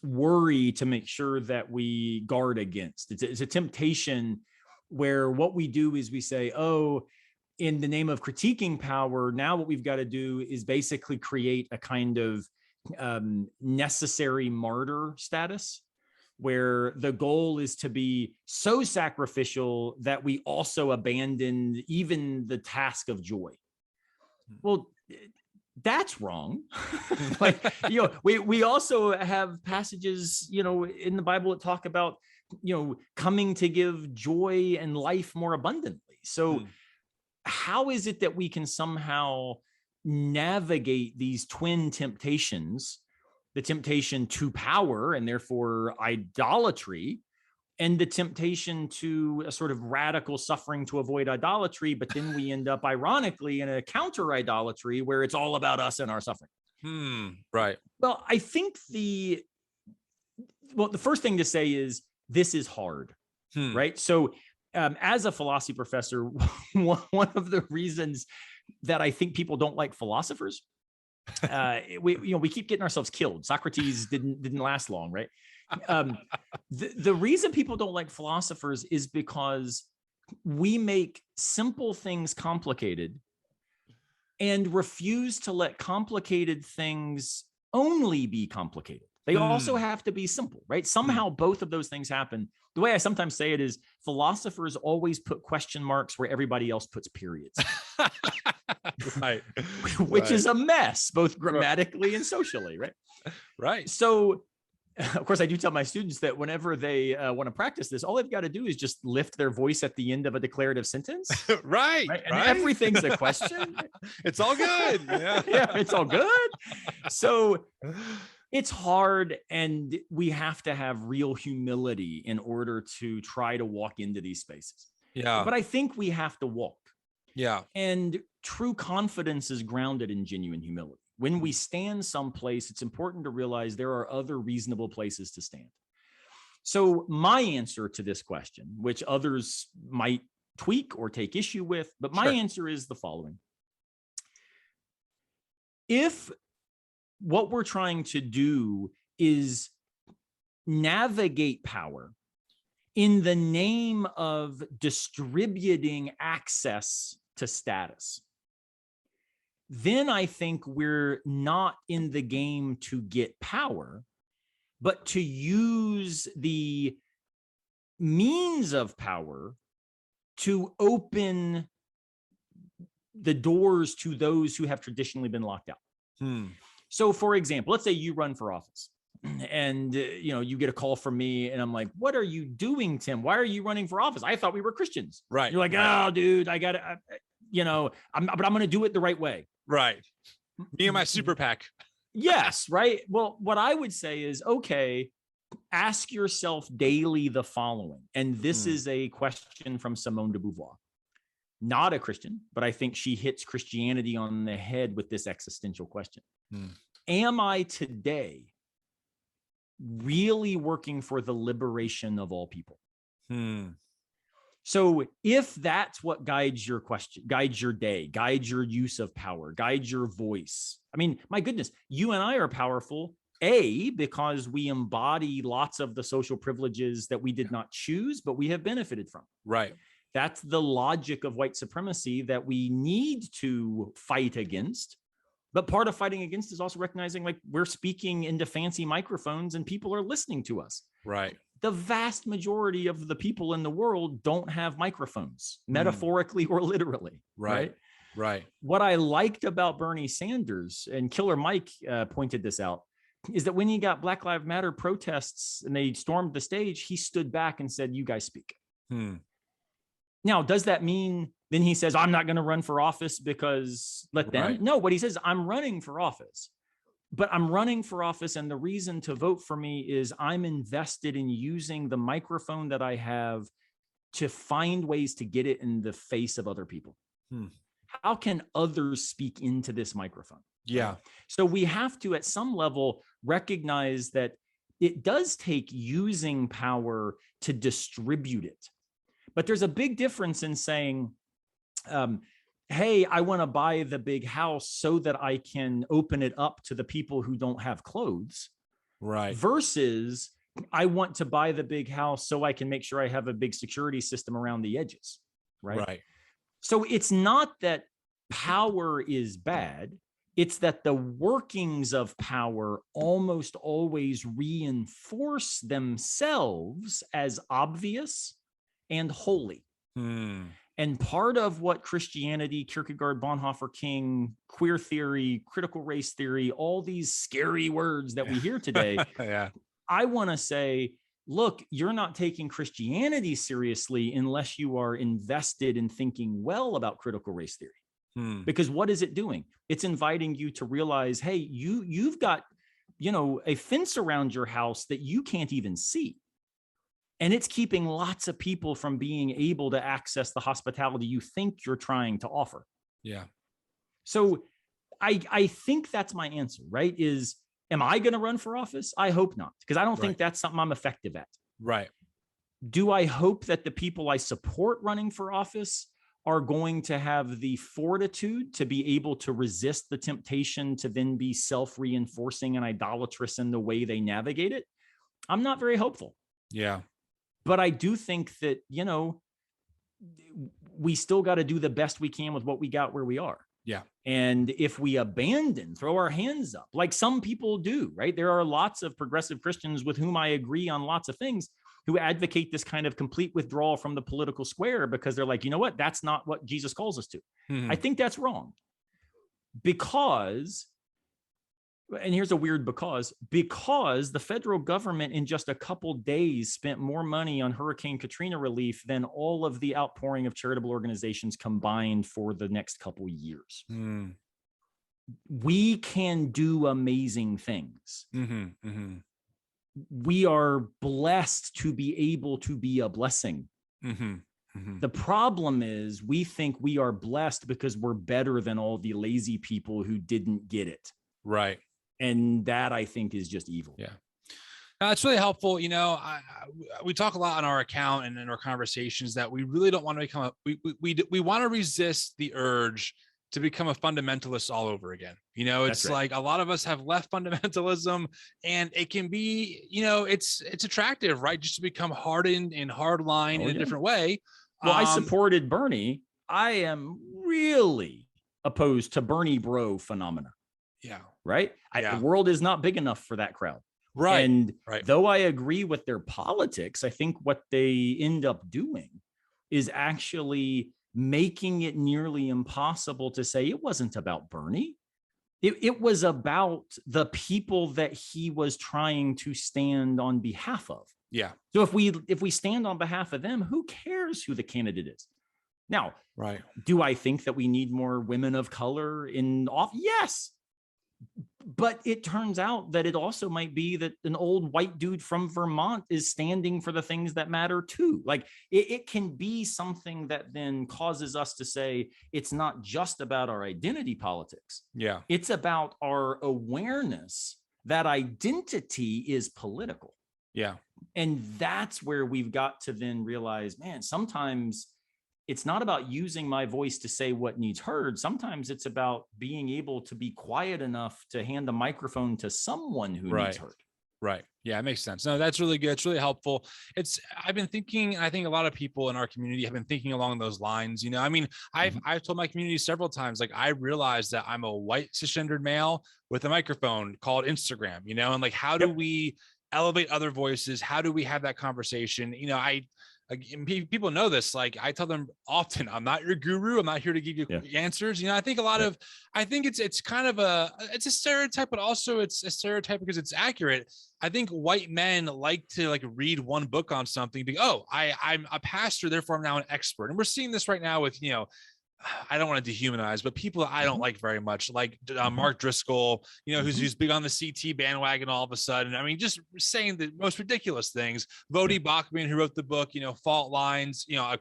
Speaker 2: worry to make sure that we guard against. It's a temptation where what we do is we say, oh, in the name of critiquing power, now what we've got to do is basically create a kind of necessary martyr status, where the goal is to be so sacrificial that we also abandon even the task of joy. Well, that's wrong. We also have passages, in the Bible that talk about, coming to give joy and life more abundantly. So how is it that we can somehow navigate these twin temptations, the temptation to power and therefore idolatry, and the temptation to a sort of radical suffering to avoid idolatry, but then we end up ironically in a counter idolatry where it's all about us and our suffering?
Speaker 1: Right.
Speaker 2: Well, I think the first thing to say is this is hard, right? So as a philosophy professor, one of the reasons that I think people don't like philosophers, we keep getting ourselves killed. Socrates didn't last long, right? The reason people don't like philosophers is because we make simple things complicated and refuse to let complicated things only be complicated. They also have to be simple, right? Somehow both of those things happen. The way I sometimes say it is philosophers always put question marks where everybody else puts periods.
Speaker 1: Right.
Speaker 2: Which is a mess, both grammatically and socially, right?
Speaker 1: Right.
Speaker 2: So, of course, I do tell my students that whenever they want to practice this, all they've got to do is just lift their voice at the end of a declarative sentence.
Speaker 1: Right.
Speaker 2: And everything's a question.
Speaker 1: It's all good.
Speaker 2: Yeah, it's all good. So it's hard, and we have to have real humility in order to try to walk into these spaces.
Speaker 1: Yeah.
Speaker 2: But I think we have to walk.
Speaker 1: Yeah.
Speaker 2: And true confidence is grounded in genuine humility. When we stand someplace, it's important to realize there are other reasonable places to stand. So my answer to this question, which others might tweak or take issue with, but my answer is the following. If what we're trying to do is navigate power in the name of distributing access to status, then I think we're not in the game to get power, but to use the means of power to open the doors to those who have traditionally been locked out. So, for example, let's say you run for office and, you get a call from me and I'm like, what are you doing, Tim? Why are you running for office? I thought we were Christians.
Speaker 1: Right.
Speaker 2: You're like, oh, dude, I got to, but I'm going to do it the right way.
Speaker 1: Right. Me and my super PAC.
Speaker 2: Yes. Right. Well, what I would say is, okay, ask yourself daily the following. And this is a question from Simone de Beauvoir. Not a Christian, but I think she hits Christianity on the head with this existential question. Am I today really working for the liberation of all people? So if that's what guides your question, guides your day, guides your use of power, guides your voice. I mean, my goodness, you and I are powerful, because we embody lots of the social privileges that we did not choose, but we have benefited from.
Speaker 1: Right.
Speaker 2: That's the logic of white supremacy that we need to fight against. But part of fighting against is also recognizing, like, we're speaking into fancy microphones and people are listening to us.
Speaker 1: Right.
Speaker 2: The vast majority of the people in the world don't have microphones, metaphorically or literally.
Speaker 1: Right.
Speaker 2: What I liked about Bernie Sanders, and Killer Mike pointed this out, is that when he got Black Lives Matter protests and they stormed the stage, he stood back and said, you guys speak. Now, does that mean then he says, I'm not going to run for office because let them? No, what he says, I'm running for office But I'm running for office, and the reason to vote for me is I'm invested in using the microphone that I have to find ways to get it in the face of other people. How can others speak into this microphone?
Speaker 1: Yeah.
Speaker 2: So we have to, at some level, recognize that it does take using power to distribute it. But there's a big difference in saying, hey, I want to buy the big house so that I can open it up to the people who don't have clothes.
Speaker 1: Right.
Speaker 2: Versus, I want to buy the big house so I can make sure I have a big security system around the edges. Right. So it's not that power is bad. It's that the workings of power almost always reinforce themselves as obvious and holy. And part of what Christianity, Kierkegaard, Bonhoeffer, King, queer theory, critical race theory, all these scary words that we hear today, I want to say, look, you're not taking Christianity seriously unless you are invested in thinking well about critical race theory. Because what is it doing? It's inviting you to realize, hey, you've got, a fence around your house that you can't even see. And it's keeping lots of people from being able to access the hospitality you think you're trying to offer.
Speaker 1: Yeah.
Speaker 2: So I think that's my answer, right? Am I going to run for office? I hope not, because I don't think that's something I'm effective at.
Speaker 1: Right.
Speaker 2: Do I hope that the people I support running for office are going to have the fortitude to be able to resist the temptation to then be self-reinforcing and idolatrous in the way they navigate it? I'm not very hopeful.
Speaker 1: Yeah.
Speaker 2: But I do think that, we still got to do the best we can with what we got where we are.
Speaker 1: Yeah.
Speaker 2: And if we throw our hands up, like some people do, right? There are lots of progressive Christians with whom I agree on lots of things who advocate this kind of complete withdrawal from the political square because they're like, you know what? That's not what Jesus calls us to. I think that's wrong. Because, and here's a weird because the federal government in just a couple days spent more money on Hurricane Katrina relief than all of the outpouring of charitable organizations combined for the next couple years. We can do amazing things. We are blessed to be able to be a blessing. The problem is we think we are blessed because we're better than all the lazy people who didn't get it.
Speaker 1: Right.
Speaker 2: And that, I think, is just evil.
Speaker 1: Yeah. It's really helpful. We talk a lot on our account and in our conversations that we really don't want to become we want to resist the urge to become a fundamentalist all over again. It's like a lot of us have left fundamentalism, and it can be, it's attractive, right? Just to become hardened and hardline in a different way.
Speaker 2: Well, I supported Bernie. I am really opposed to Bernie bro phenomena.
Speaker 1: Yeah.
Speaker 2: Right. The world is not big enough for that crowd.
Speaker 1: Right.
Speaker 2: And though I agree with their politics, I think what they end up doing is actually making it nearly impossible to say it wasn't about Bernie. It was about the people that he was trying to stand on behalf of.
Speaker 1: Yeah.
Speaker 2: So if we stand on behalf of them, who cares who the candidate is? Now, do I think that we need more women of color in office? Yes. But it turns out that it also might be that an old white dude from Vermont is standing for the things that matter too. Like it can be something that then causes us to say it's not just about our identity politics.
Speaker 1: Yeah.
Speaker 2: It's about our awareness that identity is political.
Speaker 1: Yeah.
Speaker 2: And that's where we've got to then realize, man, sometimes it's not about using my voice to say what needs heard. Sometimes it's about being able to be quiet enough to hand the microphone to someone who needs heard.
Speaker 1: Right. Yeah, it makes sense. No, that's really good. It's really helpful. I've been thinking, I think a lot of people in our community have been thinking along those lines. I've told my community several times, like, I realized that I'm a white cisgendered male with a microphone called Instagram, and like, how do we elevate other voices? How do we have that conversation? People know this. Like, I tell them often, I'm not your guru. I'm not here to give you answers. I think I think it's kind of it's a stereotype, but also it's a stereotype because it's accurate. I think white men like to read one book on something. I'm a pastor, therefore I'm now an expert. And we're seeing this right now with, I don't want to dehumanize, but people that I don't like very much, like Mark Driscoll, who's big on the CT bandwagon all of a sudden. I mean, just saying the most ridiculous things. Vodi Bachman, who wrote the book, Fault Lines, a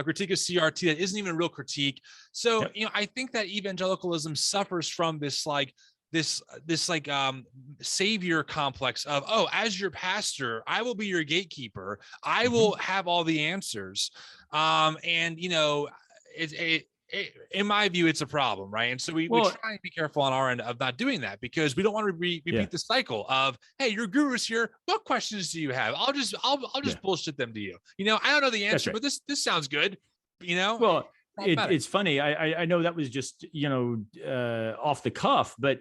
Speaker 1: critique of CRT that isn't even a real critique. So, I think that evangelicalism suffers from this savior complex of, oh, as your pastor, I will be your gatekeeper. I will have all the answers. In my view, it's a problem, right? And so we try and be careful on our end of not doing that, because we don't want to repeat the cycle of, hey, your guru's here. What questions do you have? I'll just bullshit them to you. I don't know the answer, but this sounds good.
Speaker 2: Well, it's funny. I know that was just off the cuff, but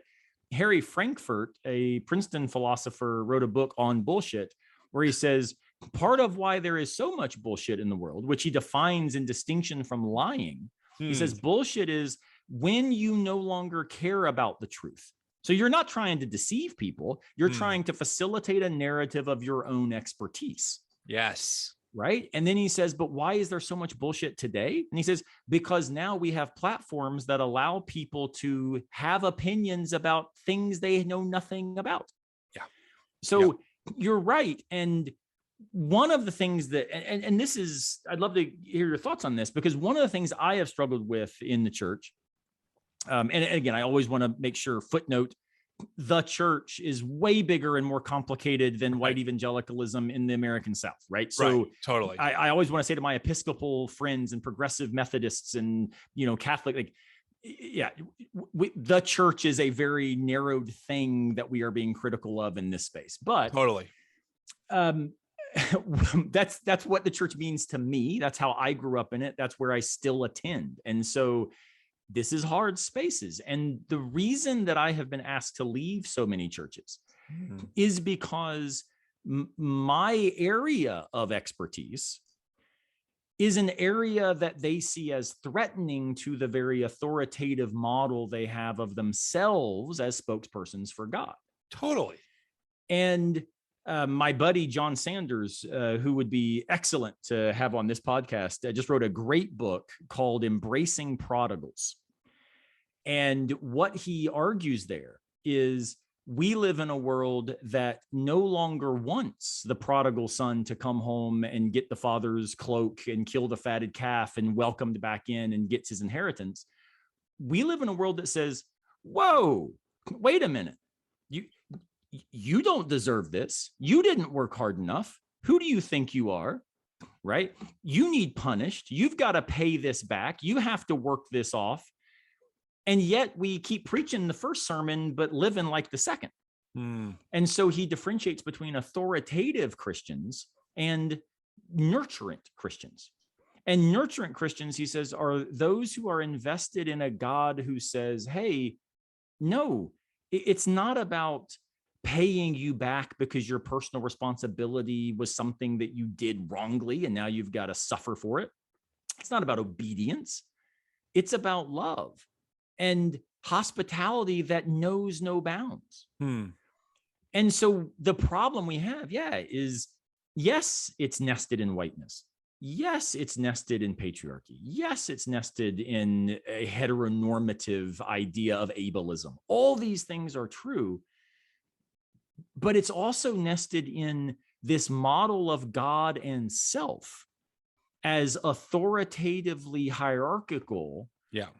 Speaker 2: Harry Frankfurt, a Princeton philosopher, wrote a book on bullshit where he says part of why there is so much bullshit in the world, which he defines in distinction from lying. He says bullshit is when you no longer care about the truth. So you're not trying to deceive people. You're trying to facilitate a narrative of your own expertise.
Speaker 1: Yes.
Speaker 2: Right. And then he says, but why is there so much bullshit today? And he says, because now we have platforms that allow people to have opinions about things they know nothing about.
Speaker 1: Yeah.
Speaker 2: So you're right. And one of the things that, and this is, I'd love to hear your thoughts on this, because one of the things I have struggled with in the church, and again, I always want to make sure, footnote, the church is way bigger and more complicated than white evangelicalism in the American South, right? So
Speaker 1: totally.
Speaker 2: I always want to say to my Episcopal friends and progressive Methodists and, Catholic, the church is a very narrowed thing that we are being critical of in this space. But
Speaker 1: totally.
Speaker 2: That's what the church means to me. That's how I grew up in it. That's where I still attend. And so this is hard spaces. And the reason that I have been asked to leave so many churches is because my area of expertise is an area that they see as threatening to the very authoritative model they have of themselves as spokespersons for God.
Speaker 1: Totally.
Speaker 2: And my buddy, John Sanders, who would be excellent to have on this podcast, just wrote a great book called Embracing Prodigals. And what he argues there is we live in a world that no longer wants the prodigal son to come home and get the father's cloak and kill the fatted calf and welcomed back in and gets his inheritance. We live in a world that says, whoa, wait a minute. You don't deserve this. You didn't work hard enough. Who do you think you are? Right? You need punished. You've got to pay this back. You have to work this off. And yet we keep preaching the first sermon, but living like the second. And so he differentiates between authoritative Christians and nurturant Christians. And nurturant Christians, he says, are those who are invested in a God who says, hey, no, it's not about paying you back because your personal responsibility was something that you did wrongly and now you've got to suffer for it. It's not about obedience. It's about love and hospitality that knows no bounds. And so the problem we have, is yes, it's nested in whiteness. Yes, it's nested in patriarchy. Yes, it's nested in a heteronormative idea of ableism. All these things are true, but it's also nested in this model of God and self as authoritatively hierarchical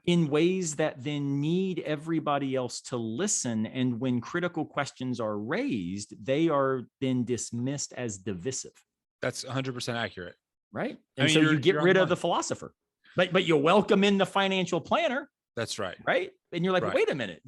Speaker 2: in ways that then need everybody else to listen. And when critical questions are raised, they are then dismissed as divisive.
Speaker 1: That's 100% accurate.
Speaker 2: Right. And so you get rid of the philosopher, but you welcome in the financial planner.
Speaker 1: That's right.
Speaker 2: Right. And you're like, wait a minute.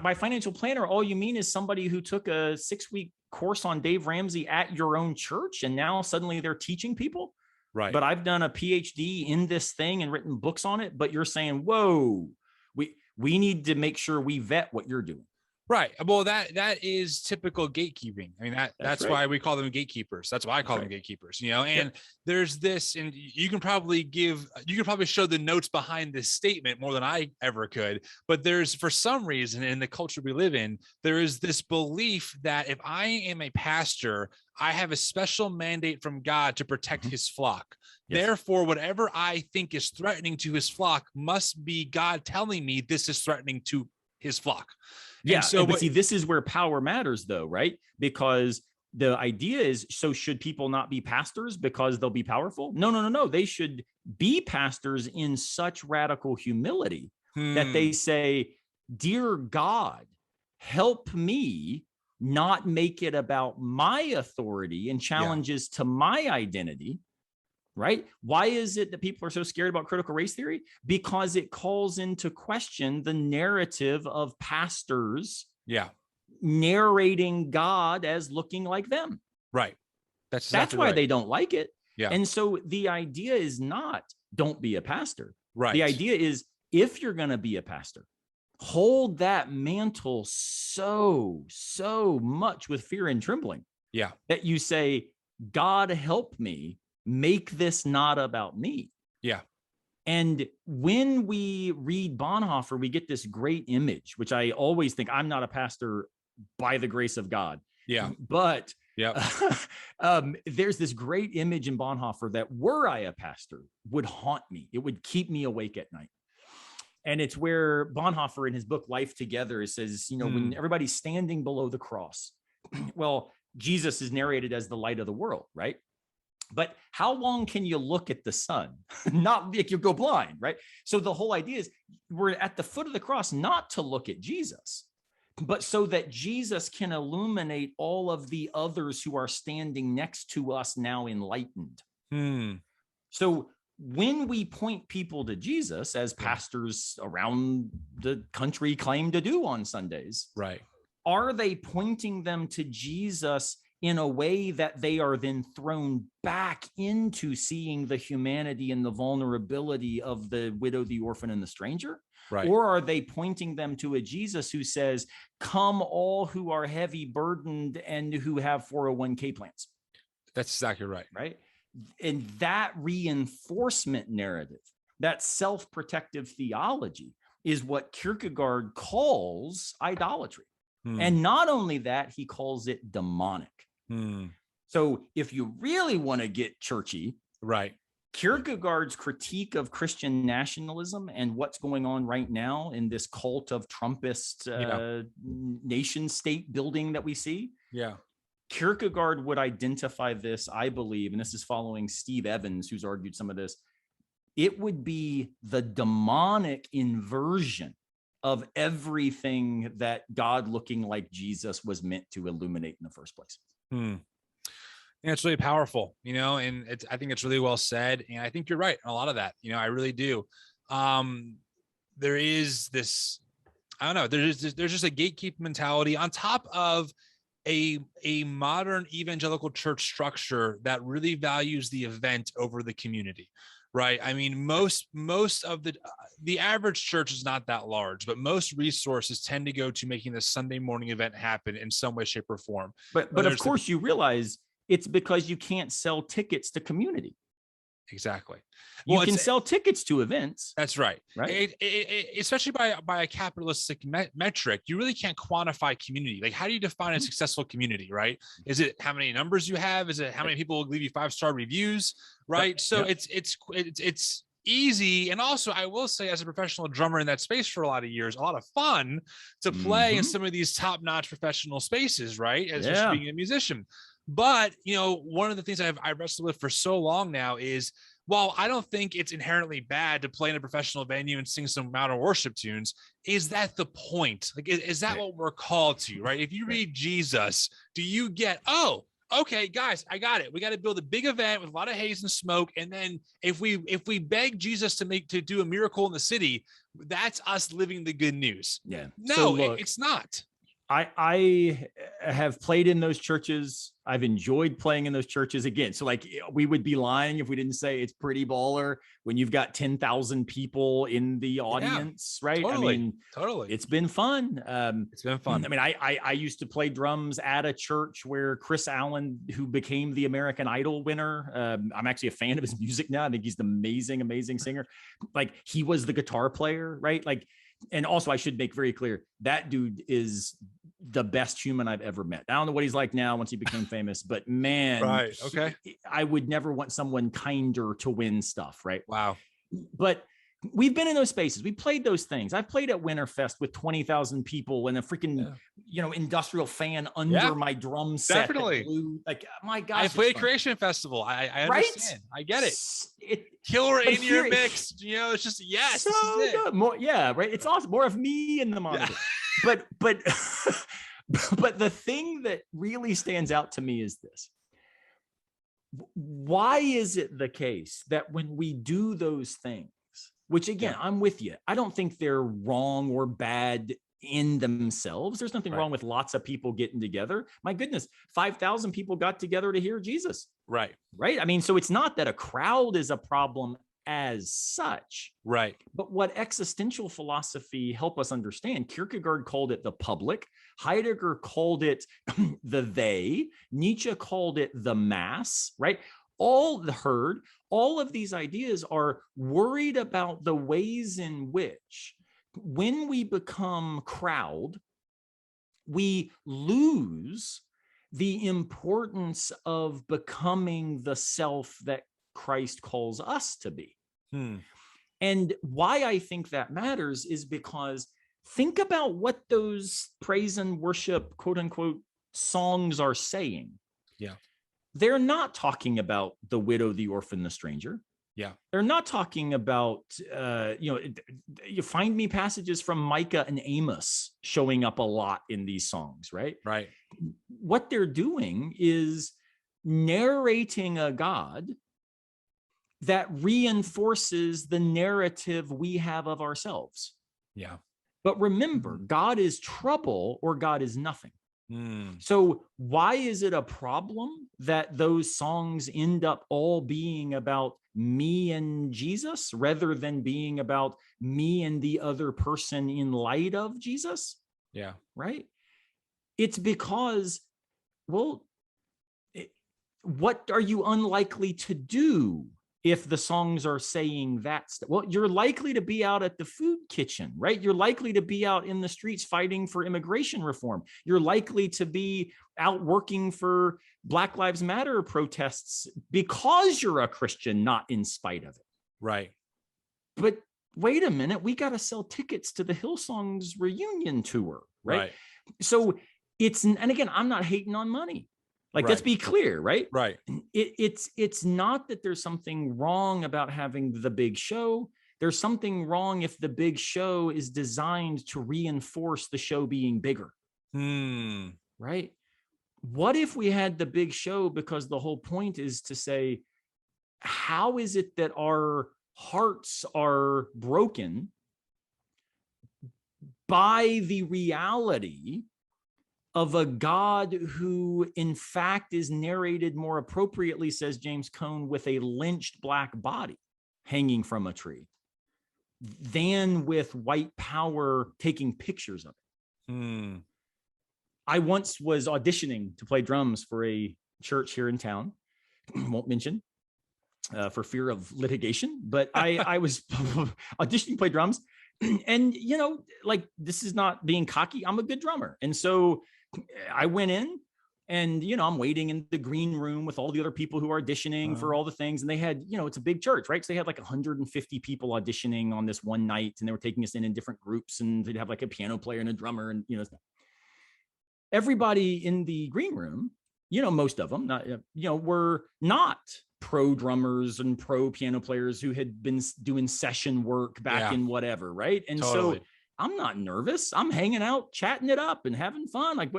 Speaker 2: By financial planner, all you mean is somebody who took a 6-week course on Dave Ramsey at your own church, and now suddenly they're teaching people. Right. But I've done a PhD in this thing and written books on it. But you're saying, whoa, we need to make sure we vet what you're doing.
Speaker 1: Right. Well, that is typical gatekeeping. I mean, that's right. Why we call them gatekeepers. That's why I call them gatekeepers, and there's this, and you can probably show the notes behind this statement more than I ever could. But there's, for some reason in the culture we live in, there is this belief that if I am a pastor, I have a special mandate from God to protect his flock.
Speaker 2: Yes.
Speaker 1: Therefore, whatever I think is threatening to his flock must be God telling me this is threatening to his flock.
Speaker 2: Yeah.
Speaker 1: And so,
Speaker 2: but see, this is where power matters, though, right? Because the idea is, so should people not be pastors because they'll be powerful? No. They should be pastors in such radical humility that they say, dear God, help me not make it about my authority and challenges to my identity, right? Why is it that people are so scared about critical race theory? Because it calls into question the narrative of pastors narrating God as looking like them.
Speaker 1: Right. That's
Speaker 2: why they don't like it.
Speaker 1: Yeah.
Speaker 2: And so the idea is not, don't be a pastor.
Speaker 1: Right.
Speaker 2: The idea is, if you're going to be a pastor, hold that mantle so much with fear and trembling.
Speaker 1: Yeah.
Speaker 2: That you say, God, help me make this not about me.
Speaker 1: Yeah.
Speaker 2: And when we read Bonhoeffer, we get this great image, which I always think, I'm not a pastor by the grace of God.
Speaker 1: Yeah.
Speaker 2: But there's this great image in Bonhoeffer that, were I a pastor, would haunt me. It would keep me awake at night. And it's where Bonhoeffer, in his book Life Together, says, when everybody's standing below the cross, well, Jesus is narrated as the light of the world, right? But how long can you look at the sun? Not like you go blind, right? So the whole idea is, we're at the foot of the cross, not to look at Jesus, but so that Jesus can illuminate all of the others who are standing next to us, now enlightened. So when we point people to Jesus, as pastors around the country claim to do on Sundays,
Speaker 1: right,
Speaker 2: are they pointing them to Jesus in a way that they are then thrown back into seeing the humanity and the vulnerability of the widow, the orphan, and the stranger?
Speaker 1: Right.
Speaker 2: Or are they pointing them to a Jesus who says, come all who are heavy burdened and who have 401k plans?
Speaker 1: That's exactly right.
Speaker 2: Right. And that reinforcement narrative, that self-protective theology, is what Kierkegaard calls idolatry. And not only that, he calls it demonic. So if you really want to get churchy,
Speaker 1: right,
Speaker 2: Kierkegaard's critique of Christian nationalism and what's going on right now in this cult of Trumpist nation state building that we see.
Speaker 1: Yeah.
Speaker 2: Kierkegaard would identify this, I believe, and this is following Steve Evans, who's argued some of this. It would be the demonic inversion of everything that God looking like Jesus was meant to illuminate in the first place.
Speaker 1: And it's really powerful, and I think it's really well said. And I think you're right on a lot of that. I really do. There is this, I don't know, there's just a gatekeeper mentality on top of a modern evangelical church structure that really values the event over the community. Right. I mean, most of the average church is not that large, but most resources tend to go to making the Sunday morning event happen in some way, shape, or form.
Speaker 2: But of course, you realize it's because you can't sell tickets to community.
Speaker 1: Exactly.
Speaker 2: You can sell tickets to events.
Speaker 1: That's right.
Speaker 2: Right.
Speaker 1: Especially by a capitalistic metric, you really can't quantify community. Like, how do you define a successful community? Right? Is it how many numbers you have? Is it how many people will leave you 5-star reviews? Right. So it's easy. And also, I will say, as a professional drummer in that space for a lot of years, a lot of fun to play in some of these top-notch professional spaces. Right. As just being a musician. But, one of the things I've wrestled with for so long now is, while I don't think it's inherently bad to play in a professional venue and sing some modern worship tunes, is that the point? Like, is that what we're called to, right? If you read Jesus, do you get, oh, okay, guys, I got it. We got to build a big event with a lot of haze and smoke. And then if we beg Jesus to do a miracle in the city, that's us living the good news.
Speaker 2: Yeah.
Speaker 1: No,
Speaker 2: so look,
Speaker 1: it's not.
Speaker 2: I have played in those churches. I've enjoyed playing in those churches again. So like, we would be lying if we didn't say it's pretty baller when you've got 10,000 people in the audience, right?
Speaker 1: Totally,
Speaker 2: I mean,
Speaker 1: totally.
Speaker 2: It's been fun.
Speaker 1: It's been fun.
Speaker 2: I mean, I used to play drums at a church where Chris Allen, who became the American Idol winner, I'm actually a fan of his music now. I think he's an amazing singer. Like, he was the guitar player, right? Like, And also I should make very clear, that dude is the best human I've ever met. I don't know what he's like now once he became famous, but man,
Speaker 1: Right. Okay.
Speaker 2: I would never want someone kinder to win stuff. Right.
Speaker 1: Wow.
Speaker 2: But we've been in those spaces. We played those things. I played at Winterfest with 20,000 people and a freaking, industrial fan under my drum set.
Speaker 1: Definitely.
Speaker 2: Blew, like, my God.
Speaker 1: I played Creation Festival. I understand. I get it. Killer in your mix. It's just, yes.
Speaker 2: So this is it. More, right. It's awesome. More of me in the monitor. Yeah. But but the thing that really stands out to me is this. Why is it the case that when we do those things, which again, I'm with you, I don't think they're wrong or bad in themselves. There's nothing wrong with lots of people getting together. My goodness, 5,000 people got together to hear Jesus. Right. I mean, so it's not that a crowd is a problem as such. Right. But what existential philosophy help us understand, Kierkegaard called it the public, Heidegger called it the they, Nietzsche called it the mass, right? All the herd, all of these ideas are worried about the ways in which when we become crowd, we lose the importance of becoming the self that Christ calls us to be. And why I think that matters is because think about what those praise and worship, quote unquote, songs are saying. Yeah. They're not talking about the widow, the orphan, the stranger. Yeah. They're not talking about, you find me passages from Micah and Amos showing up a lot in these songs, right? Right. What they're doing is narrating a God that reinforces the narrative we have of ourselves. Yeah. But remember, God is trouble or God is nothing. So why is it a problem that those songs end up all being about me and Jesus rather than being about me and the other person in light of Jesus? Yeah. Right. It's because, what are you unlikely to do if the songs are saying that stuff? Well, you're likely to be out at the food kitchen, right? You're likely to be out in the streets fighting for immigration reform. You're likely to be out working for Black Lives Matter protests because you're a Christian, not in spite of it. Right. But wait a minute, we got to sell tickets to the Hillsongs reunion tour, right? So and again, I'm not hating on money. Like, let's be clear, right? Right. It's not that there's something wrong about having the big show. There's something wrong if the big show is designed to reinforce the show being bigger. Right. What if we had the big show because the whole point is to say, how is it that our hearts are broken by the reality of a God who, in fact, is narrated more appropriately, says James Cone, with a lynched black body hanging from a tree, than with white power taking pictures of it. I once was auditioning to play drums for a church here in town, won't mention for fear of litigation, but I was auditioning to play drums. And, this is not being cocky. I'm a good drummer. And so I went in and, I'm waiting in the green room with all the other people who are auditioning for all the things. And they had, it's a big church, right? So they had like 150 people auditioning on this one night, and they were taking us in different groups, and they'd have like a piano player and a drummer, and, everybody in the green room, most of them, were not pro drummers and pro piano players who had been doing session work back in whatever. Right. And so I'm not nervous. I'm hanging out, chatting it up and having fun. Like,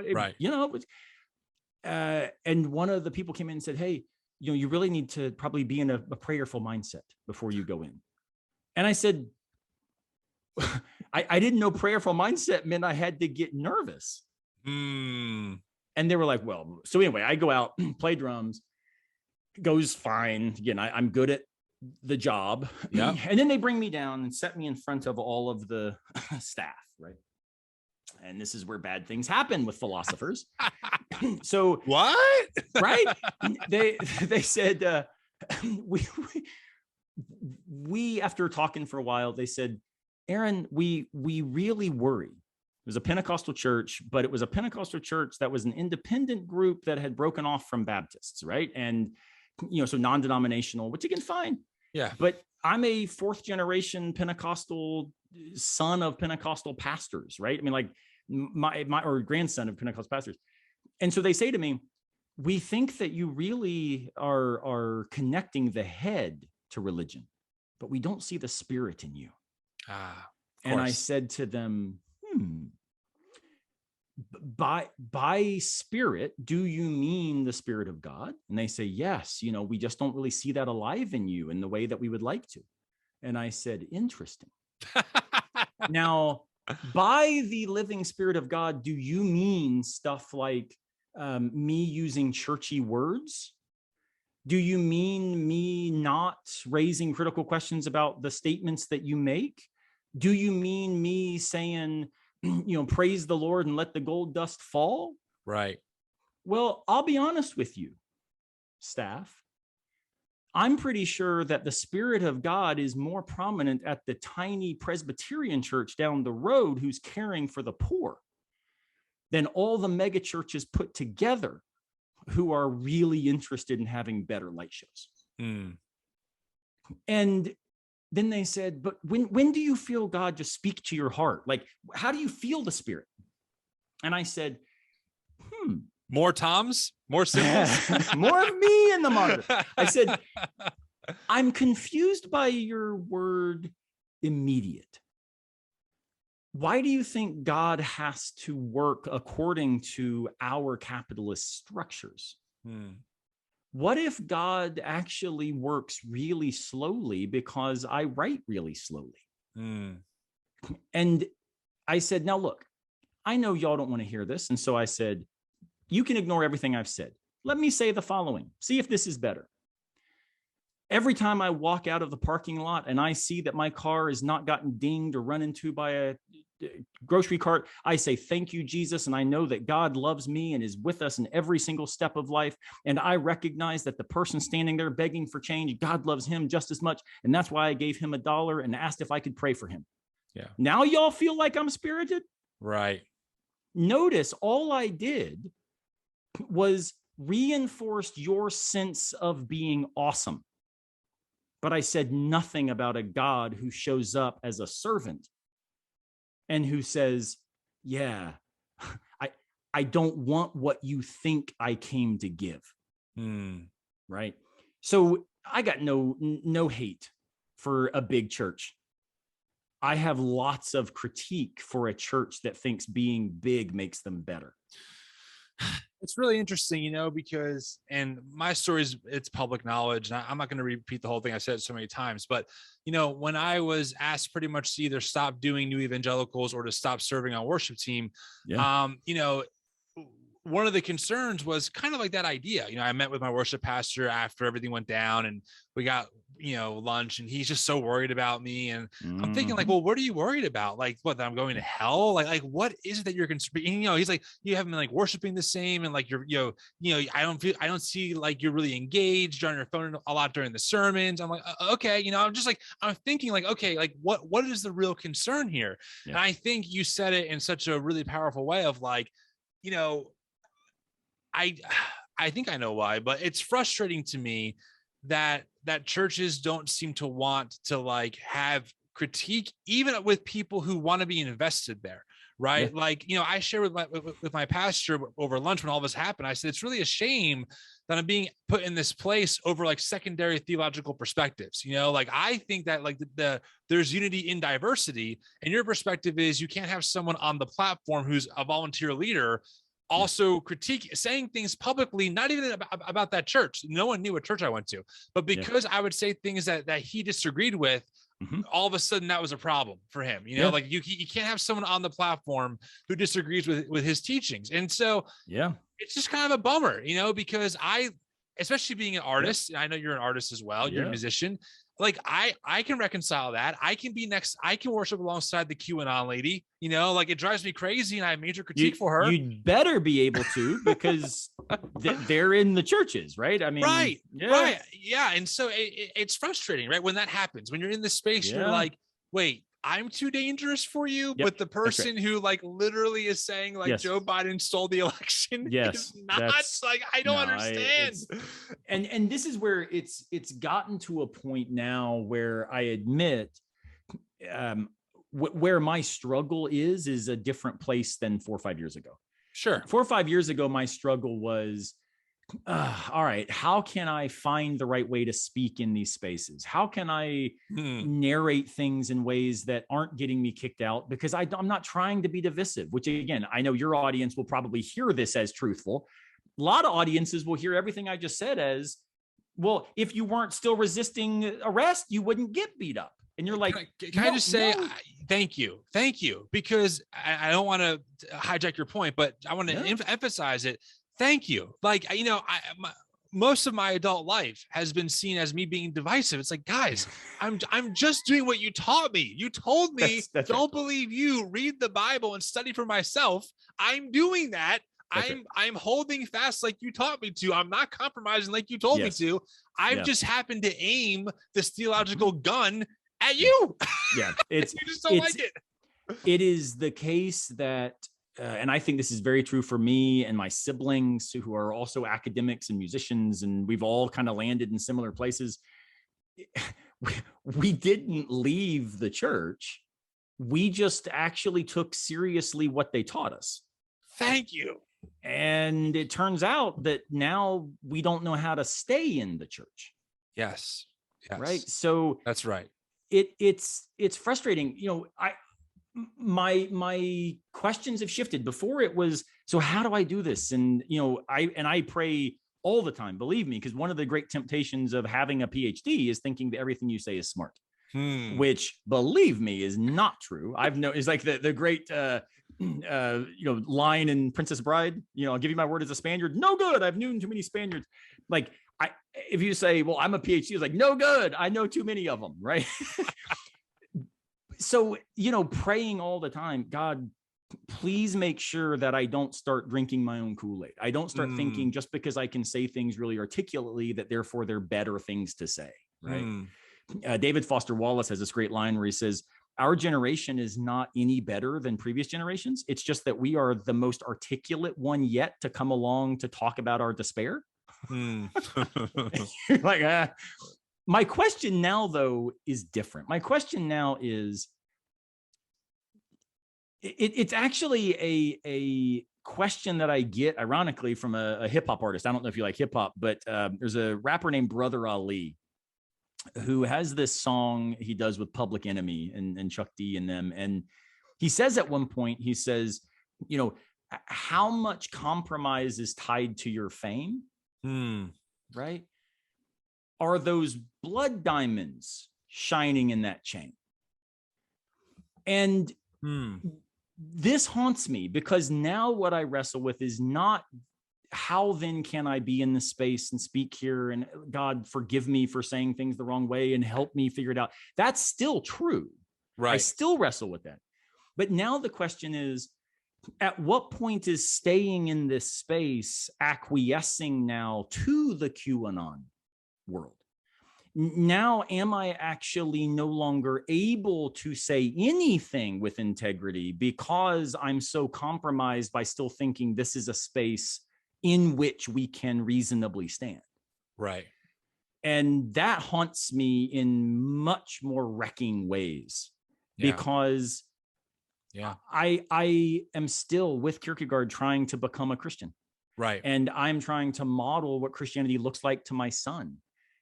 Speaker 2: and one of the people came in and said, hey, you really need to probably be in a prayerful mindset before you go in. And I said, I didn't know prayerful mindset meant I had to get nervous. And they were like, well, so anyway, I go out, play drums, goes fine. Again, I'm good at the job. Yeah. And then they bring me down and set me in front of all of the staff, right? And this is where bad things happen with philosophers. So
Speaker 1: what?
Speaker 2: Right? They said, we after talking for a while, they said, Aaron, we really worry. It was a Pentecostal church, but it was a Pentecostal church that was an independent group that had broken off from Baptists, right? And, so non-denominational, which you can find.
Speaker 1: Yeah.
Speaker 2: But I'm a fourth generation Pentecostal son of Pentecostal pastors, right? I mean, like my or grandson of Pentecostal pastors. And so they say to me, we think that you really are connecting the head to religion, but we don't see the spirit in you. And I said to them, by spirit, do you mean the Spirit of God? And they say, yes, we just don't really see that alive in you in the way that we would like to. And I said, interesting. Now, by the living Spirit of God, do you mean stuff like me using churchy words? Do you mean me not raising critical questions about the statements that you make? Do you mean me saying, praise the Lord and let the gold dust fall?
Speaker 1: Right.
Speaker 2: Well, I'll be honest with you, staff. I'm pretty sure that the Spirit of God is more prominent at the tiny Presbyterian church down the road who's caring for the poor than all the mega churches put together who are really interested in having better light shows. And then they said, but when do you feel God just speak to your heart? Like, how do you feel the Spirit? And I said,
Speaker 1: More Toms, more Simmons,
Speaker 2: more of me in the monitor. I said, I'm confused by your word immediate. Why do you think God has to work according to our capitalist structures? What if God actually works really slowly because I write really slowly? And I said, now look, I know y'all don't want to hear this. And so I said, you can ignore everything I've said. Let me say the following. See if this is better. Every time I walk out of the parking lot and I see that my car is not gotten dinged or run into by a grocery cart, I say, thank you, Jesus. And I know that God loves me and is with us in every single step of life. And I recognize that the person standing there begging for change, God loves him just as much. And that's why I gave him $1 and asked if I could pray for him.
Speaker 1: Yeah.
Speaker 2: Now y'all feel like I'm spirited?
Speaker 1: Right.
Speaker 2: Notice all I did was reinforced your sense of being awesome. But I said nothing about a God who shows up as a servant and who says, yeah, I don't want what you think I came to give. Right. So I got no hate for a big church. I have lots of critique for a church that thinks being big makes them better.
Speaker 1: It's really interesting, because, and my story it's public knowledge, and I'm not going to repeat the whole thing. I said it so many times, but, when I was asked pretty much to either stop doing New Evangelicals or to stop serving on worship team, one of the concerns was kind of like that idea. I met with my worship pastor after everything went down and we got, lunch, and he's just so worried about me. And I'm thinking like, well, what are you worried about? Like, what, that I'm going to hell? Like, what is it that you're concerned? He's like, you haven't been like worshiping the same. And like, I don't see like you're really engaged on your phone a lot during the sermons. I'm like, okay. I'm thinking like, okay, like what is the real concern here? Yeah. And I think you said it in such a really powerful way of like, I think I know why, but it's frustrating to me that churches don't seem to want to like have critique, even with people who want to be invested there. Right. Yeah. Like, I shared with my pastor over lunch when all this happened. I said, it's really a shame that I'm being put in this place over like secondary theological perspectives. Like I think that like there's unity in diversity, and your perspective is you can't have someone on the platform who's a volunteer leader also critique, saying things publicly, not even about that church. No one knew what church I went to, but because I would say things that he disagreed with, all of a sudden that was a problem for him. Like you can't have someone on the platform who disagrees with his teachings. And so it's just kind of a bummer, because especially being an artist, I know you're an artist as well, you're a musician. Like I can reconcile that. I can worship alongside the QAnon lady, like it drives me crazy, and I have major critique for her.
Speaker 2: You'd better be able to, because they're in the churches, right? I mean,
Speaker 1: right. Yeah. And so it's frustrating, right? When that happens, when you're in this space, you're like, wait, I'm too dangerous for you,
Speaker 2: Yep,
Speaker 1: but the person who like literally is saying like
Speaker 2: Yes.
Speaker 1: Joe Biden stole the election
Speaker 2: Yes,
Speaker 1: is not
Speaker 2: that's-
Speaker 1: like, I don't
Speaker 2: no,
Speaker 1: understand.
Speaker 2: And this is where it's gotten to a point now where I admit where my struggle is a different place than 4 or 5 years ago.
Speaker 1: Sure.
Speaker 2: 4 or 5 years ago, my struggle was, all right, how can I find the right way to speak in these spaces? How can I narrate things in ways that aren't getting me kicked out? Because I'm not trying to be divisive, which again, I know your audience will probably hear this as truthful. A lot of audiences will hear everything I just said as, well, if you weren't still resisting arrest, you wouldn't get beat up. And you're like,
Speaker 1: can I just say, thank you, because I don't want to hijack your point, but I want to emphasize it. Thank you. Like, you know, most of my adult life has been seen as me being divisive. It's like, guys, I'm just doing what you taught me. You told me,
Speaker 2: that's
Speaker 1: don't believe you, read the Bible and study for myself. I'm doing that. I'm holding fast like you taught me to. I'm not compromising like you told me to. I've just happened to aim this theological gun at you.
Speaker 2: Yeah, it's
Speaker 1: you just don't like it.
Speaker 2: It is the case that, and I think this is very true for me and my siblings who are also academics and musicians, and we've all kind of landed in similar places. We didn't leave the church. We just actually took seriously what they taught us.
Speaker 1: Thank you.
Speaker 2: And it turns out that now we don't know how to stay in the church.
Speaker 1: Yes.
Speaker 2: Right. So
Speaker 1: that's right.
Speaker 2: It's frustrating. You know, my questions have shifted. Before it was, so how do I do this? And, you know, I pray all the time, believe me, because one of the great temptations of having a PhD is thinking that everything you say is smart, which, believe me, is not true. I've known, it's like the great, line in Princess Bride, I'll give you my word as a Spaniard. No good. I've known too many Spaniards. Like, if you say, well, I'm a PhD, it's like, no good. I know too many of them. Right. So, praying all the time, God, please make sure that I don't start drinking my own Kool-Aid. I don't start thinking just because I can say things really articulately that therefore they're better things to say. Right. David Foster Wallace has this great line where he says, our generation is not any better than previous generations. It's just that we are the most articulate one yet to come along to talk about our despair. Like, my question now, though, is different. My question now is, it's actually a question that I get, ironically, from a hip hop artist. I don't know if you like hip hop, but there's a rapper named Brother Ali who has this song he does with Public Enemy and Chuck D and them. And he says at one point, he says, how much compromise is tied to your fame? Right? Are those blood diamonds shining in that chain? And this haunts me because now what I wrestle with is not how then can I be in this space and speak here and God forgive me for saying things the wrong way and help me figure it out. That's still true. Right. I still wrestle with that. But now the question is, at what point is staying in this space acquiescing now to the QAnon world? Now, am I actually no longer able to say anything with integrity because I'm so compromised by still thinking this is a space in which we can reasonably stand?
Speaker 1: Right.
Speaker 2: And that haunts me in much more wrecking ways because I am still with Kierkegaard trying to become a Christian.
Speaker 1: Right.
Speaker 2: And I'm trying to model what Christianity looks like to my son.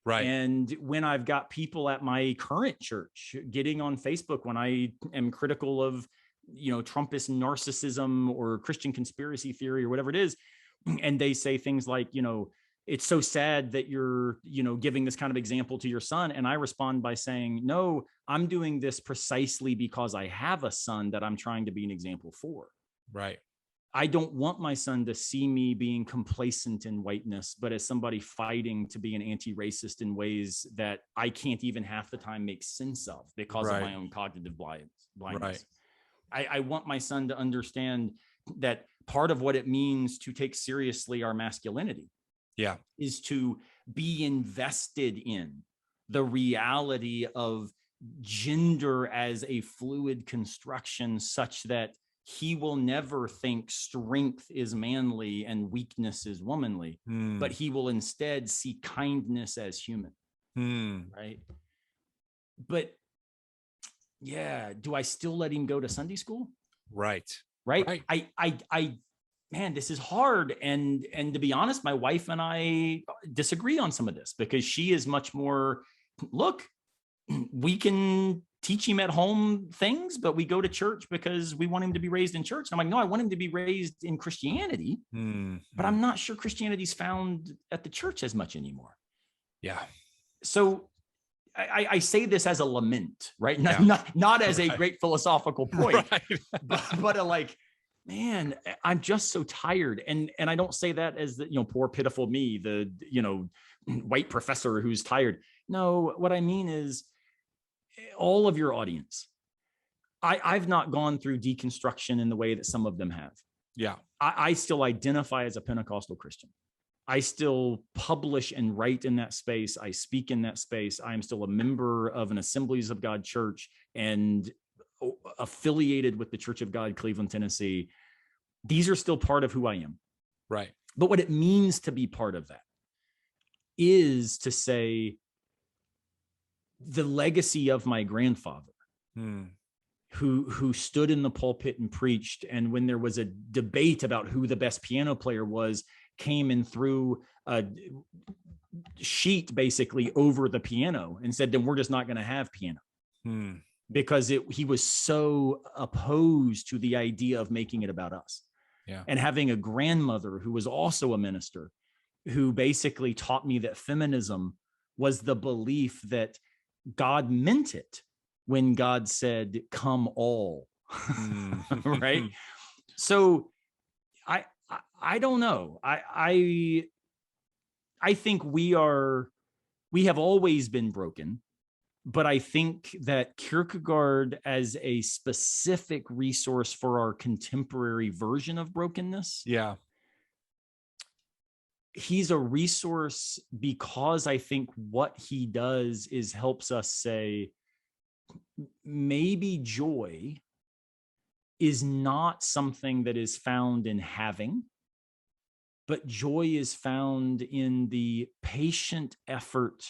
Speaker 2: Right. And when I've got people at my current church getting on Facebook, when I am critical of, Trumpist narcissism or Christian conspiracy theory or whatever it is, and they say things like, it's so sad that you're, giving this kind of example to your son. And I respond by saying, no, I'm doing this precisely because I have a son that I'm trying to be an example for. Right. I don't want my son to see me being complacent in whiteness, but as somebody fighting to be an anti-racist in ways that I can't even half the time make sense of because of my own cognitive blindness. Right. I want my son to understand that part of what it means to take seriously our masculinity is to be invested in the reality of gender as a fluid construction such that he will never think strength is manly and weakness is womanly, but he will instead see kindness as human. Right. But yeah, do I still let him go to Sunday school?
Speaker 1: Right.
Speaker 2: I man, this is hard. And to be honest, my wife and I disagree on some of this, because she is much more, look, we can teach him at home things, but we go to church because we want him to be raised in church. And I'm like, no, I want him to be raised in Christianity, but I'm not sure Christianity's found at the church as much anymore.
Speaker 1: Yeah.
Speaker 2: So I say this as a lament, right? Not as a great philosophical point, but like, man, I'm just so tired. And I don't say that as the, poor, pitiful me, the, white professor who's tired. No, what I mean is all of your audience. I've not gone through deconstruction in the way that some of them have.
Speaker 1: Yeah.
Speaker 2: I still identify as a Pentecostal Christian. I still publish and write in that space. I speak in that space. I'm still a member of an Assemblies of God church and affiliated with the Church of God, Cleveland, Tennessee. These are still part of who I am.
Speaker 1: Right.
Speaker 2: But what it means to be part of that is to say the legacy of my grandfather, who stood in the pulpit and preached. And when there was a debate about who the best piano player was, came and threw a sheet basically over the piano and said, then we're just not going to have piano. Because he was so opposed to the idea of making it about us.
Speaker 1: Yeah.
Speaker 2: And having a grandmother who was also a minister, who basically taught me that feminism was the belief that God meant it when God said, come all. Right. So I don't know. I think we have always been broken, but I think that Kierkegaard as a specific resource for our contemporary version of brokenness.
Speaker 1: Yeah.
Speaker 2: He's a resource because I think what he does is helps us say, maybe joy is not something that is found in having, but joy is found in the patient effort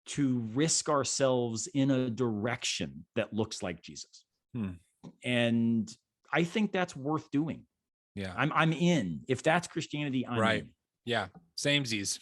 Speaker 2: to risk ourselves in a direction that looks like Jesus. And I think that's worth doing.
Speaker 1: Yeah.
Speaker 2: I'm in. If that's Christianity, I'm in.
Speaker 1: Yeah. Samesies.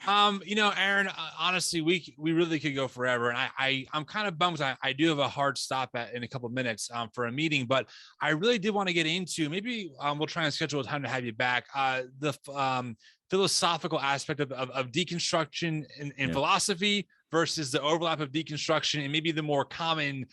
Speaker 1: Aaron, honestly, we really could go forever. And I'm kind of bummed. I do have a hard stop in a couple of minutes for a meeting, but I really did want to get into, maybe we'll try and schedule a time to have you back. The philosophical aspect of deconstruction in philosophy versus the overlap of deconstruction and maybe the more common,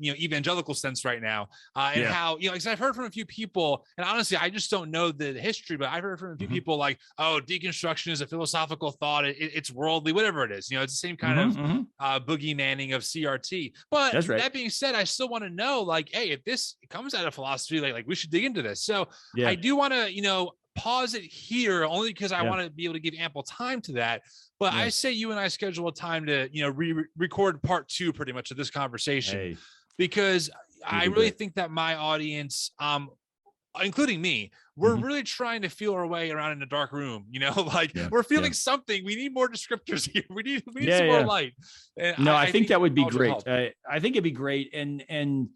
Speaker 1: evangelical sense right now. And how, because I've heard from a few people, and honestly, I just don't know the history, but I've heard from a few people like, oh, deconstruction is a philosophical thought. It's worldly, whatever it is. It's the same kind of boogeymanning of CRT. But that being said, I still want to know, like, hey, if this comes out of philosophy, like we should dig into this. So I do want to, pause it here only because I want to be able to give ample time to that. But I say you and I schedule a time to, record part 2 pretty much of this conversation, because I really think that my audience, including me, we're really trying to feel our way around in a dark room, we're feeling something. We need more descriptors here. We need some more light. And
Speaker 2: I think that would be great. I think it'd be great. And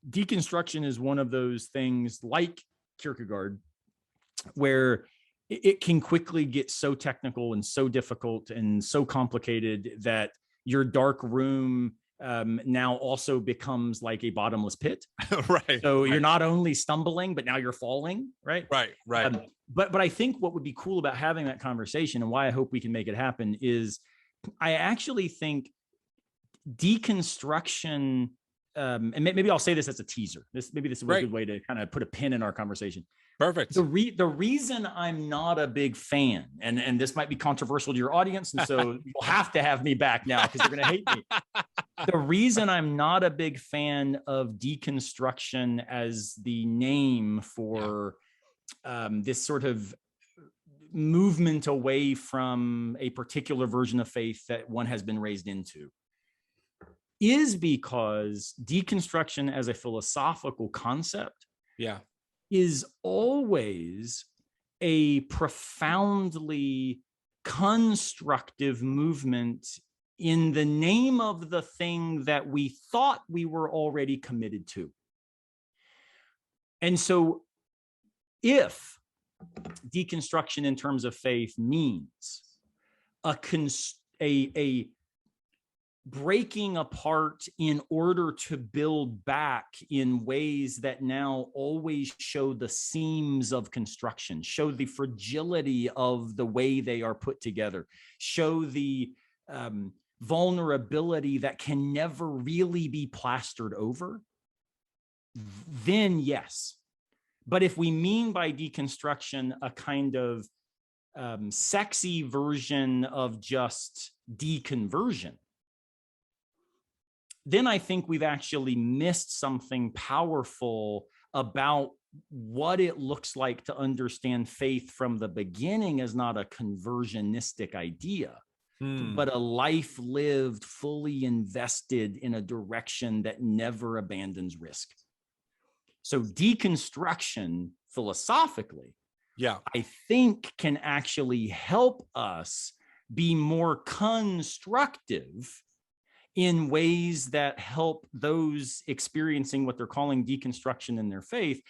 Speaker 2: deconstruction is one of those things like Kierkegaard, where it can quickly get so technical and so difficult and so complicated that your dark room now also becomes like a bottomless pit. So you're not only stumbling, but now you're falling. Right. But I think what would be cool about having that conversation, and why I hope we can make it happen, is I actually think deconstruction, and maybe I'll say this as a teaser. Maybe this is a good way to kind of put a pin in our conversation.
Speaker 1: Perfect.
Speaker 2: The reason I'm not a big fan, and this might be controversial to your audience, and so you'll have to have me back now because they're going to hate me. The reason I'm not a big fan of deconstruction as the name for this sort of movement away from a particular version of faith that one has been raised into, is because deconstruction as a philosophical concept is always a profoundly constructive movement in the name of the thing that we thought we were already committed to. And so if deconstruction in terms of faith means a breaking apart in order to build back in ways that now always show the seams of construction, show the fragility of the way they are put together, show the vulnerability that can never really be plastered over, then yes. But if we mean by deconstruction a kind of sexy version of just deconversion, then I think we've actually missed something powerful about what it looks like to understand faith from the beginning as not a conversionistic idea, but a life lived fully invested in a direction that never abandons risk. So deconstruction philosophically, I think can actually help us be more constructive in ways that help those experiencing what they're calling deconstruction in their faith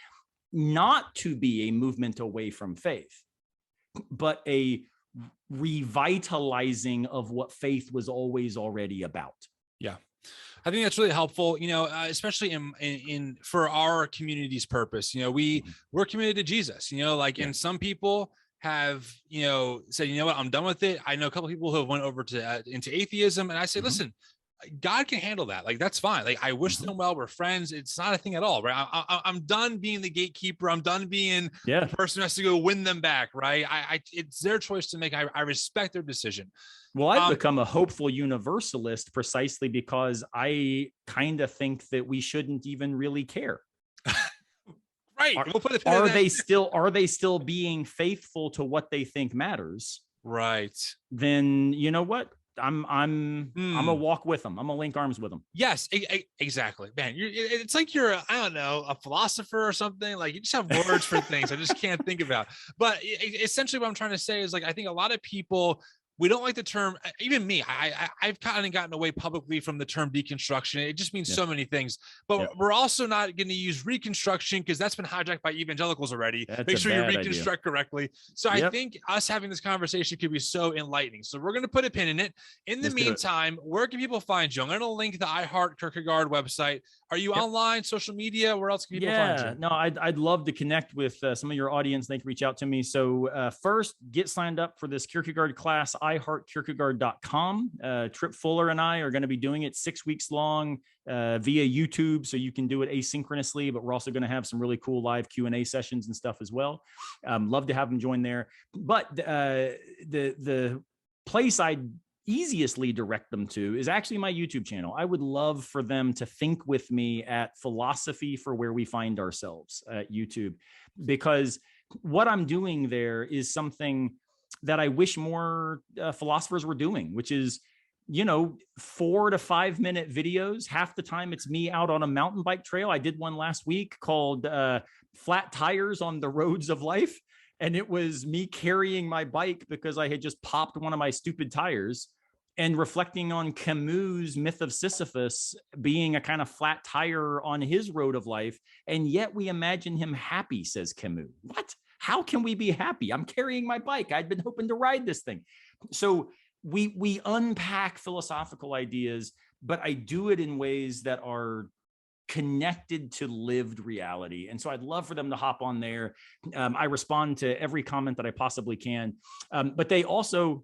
Speaker 2: not to be a movement away from faith, but a revitalizing of what faith was always already about.
Speaker 1: Yeah. I think that's really helpful, especially in for our community's purpose. We're committed to Jesus, and some people have, said, what, I'm done with it. I know a couple of people who have went over to into atheism, and I say, listen, God can handle that. Like, that's fine. Like, I wish them well. We're friends. It's not a thing at all, right? I'm done being the gatekeeper. I'm done being the person who has to go win them back, right? It's their choice to make. I respect their decision.
Speaker 2: Well, I've become a hopeful universalist precisely because I kind of think that we shouldn't even really care.
Speaker 1: Right.
Speaker 2: Are they still being faithful to what they think matters?
Speaker 1: Right.
Speaker 2: Then you know what? I'm gonna walk with them. I'm gonna link arms with them.
Speaker 1: Yes, exactly, man. It's like you're a philosopher or something. Like, you just have words for things I just can't think about. But essentially, what I'm trying to say is, like, I think a lot of people, we don't like the term, even me, I've kind of gotten away publicly from the term deconstruction. It just means so many things, but we're also not going to use reconstruction because that's been hijacked by evangelicals already. Make sure you reconstruct correctly. So I think us having this conversation could be so enlightening. So we're going to put a pin in it. In the meantime, where can people find you? I'm going to link the I Heart Kierkegaard website. Are you online, social media? Where else can people find you?
Speaker 2: No, I'd love to connect with some of your audience. They can reach out to me. So first, get signed up for this Kierkegaard class, iHeartKierkegaard.com. Trip Fuller and I are going to be doing it 6 weeks long via YouTube, so you can do it asynchronously, but we're also going to have some really cool live Q&A sessions and stuff as well. Love to have them join there. But the place I'd easiestly direct them to is actually my YouTube channel. I would love for them to think with me at Philosophy for Where We Find Ourselves at YouTube, because what I'm doing there is something that I wish more philosophers were doing, which is, 4 to 5 minute videos. Half the time it's me out on a mountain bike trail. I did one last week called Flat Tires on the Roads of Life. And it was me carrying my bike because I had just popped one of my stupid tires, and reflecting on Camus' Myth of Sisyphus being a kind of flat tire on his road of life. And yet we imagine him happy, says Camus. What? How can we be happy? I'm carrying my bike. I'd been hoping to ride this thing. So we unpack philosophical ideas, but I do it in ways that are connected to lived reality. And so I'd love for them to hop on there. I respond to every comment that I possibly can. But they also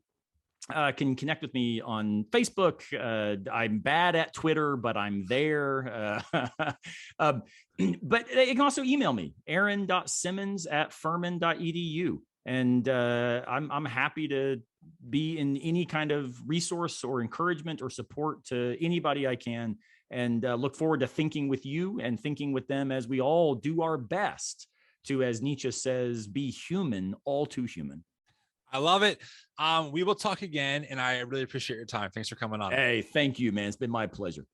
Speaker 2: can connect with me on Facebook. I'm bad at Twitter, but I'm there. But they can also email me, aaron.simmons@furman.edu. And I'm happy to be in any kind of resource or encouragement or support to anybody I can, and look forward to thinking with you and thinking with them as we all do our best to, as Nietzsche says, be human, all too human.
Speaker 1: I love it. We will talk again, and I really appreciate your time. Thanks for coming on.
Speaker 2: Hey, thank you, man. It's been my pleasure.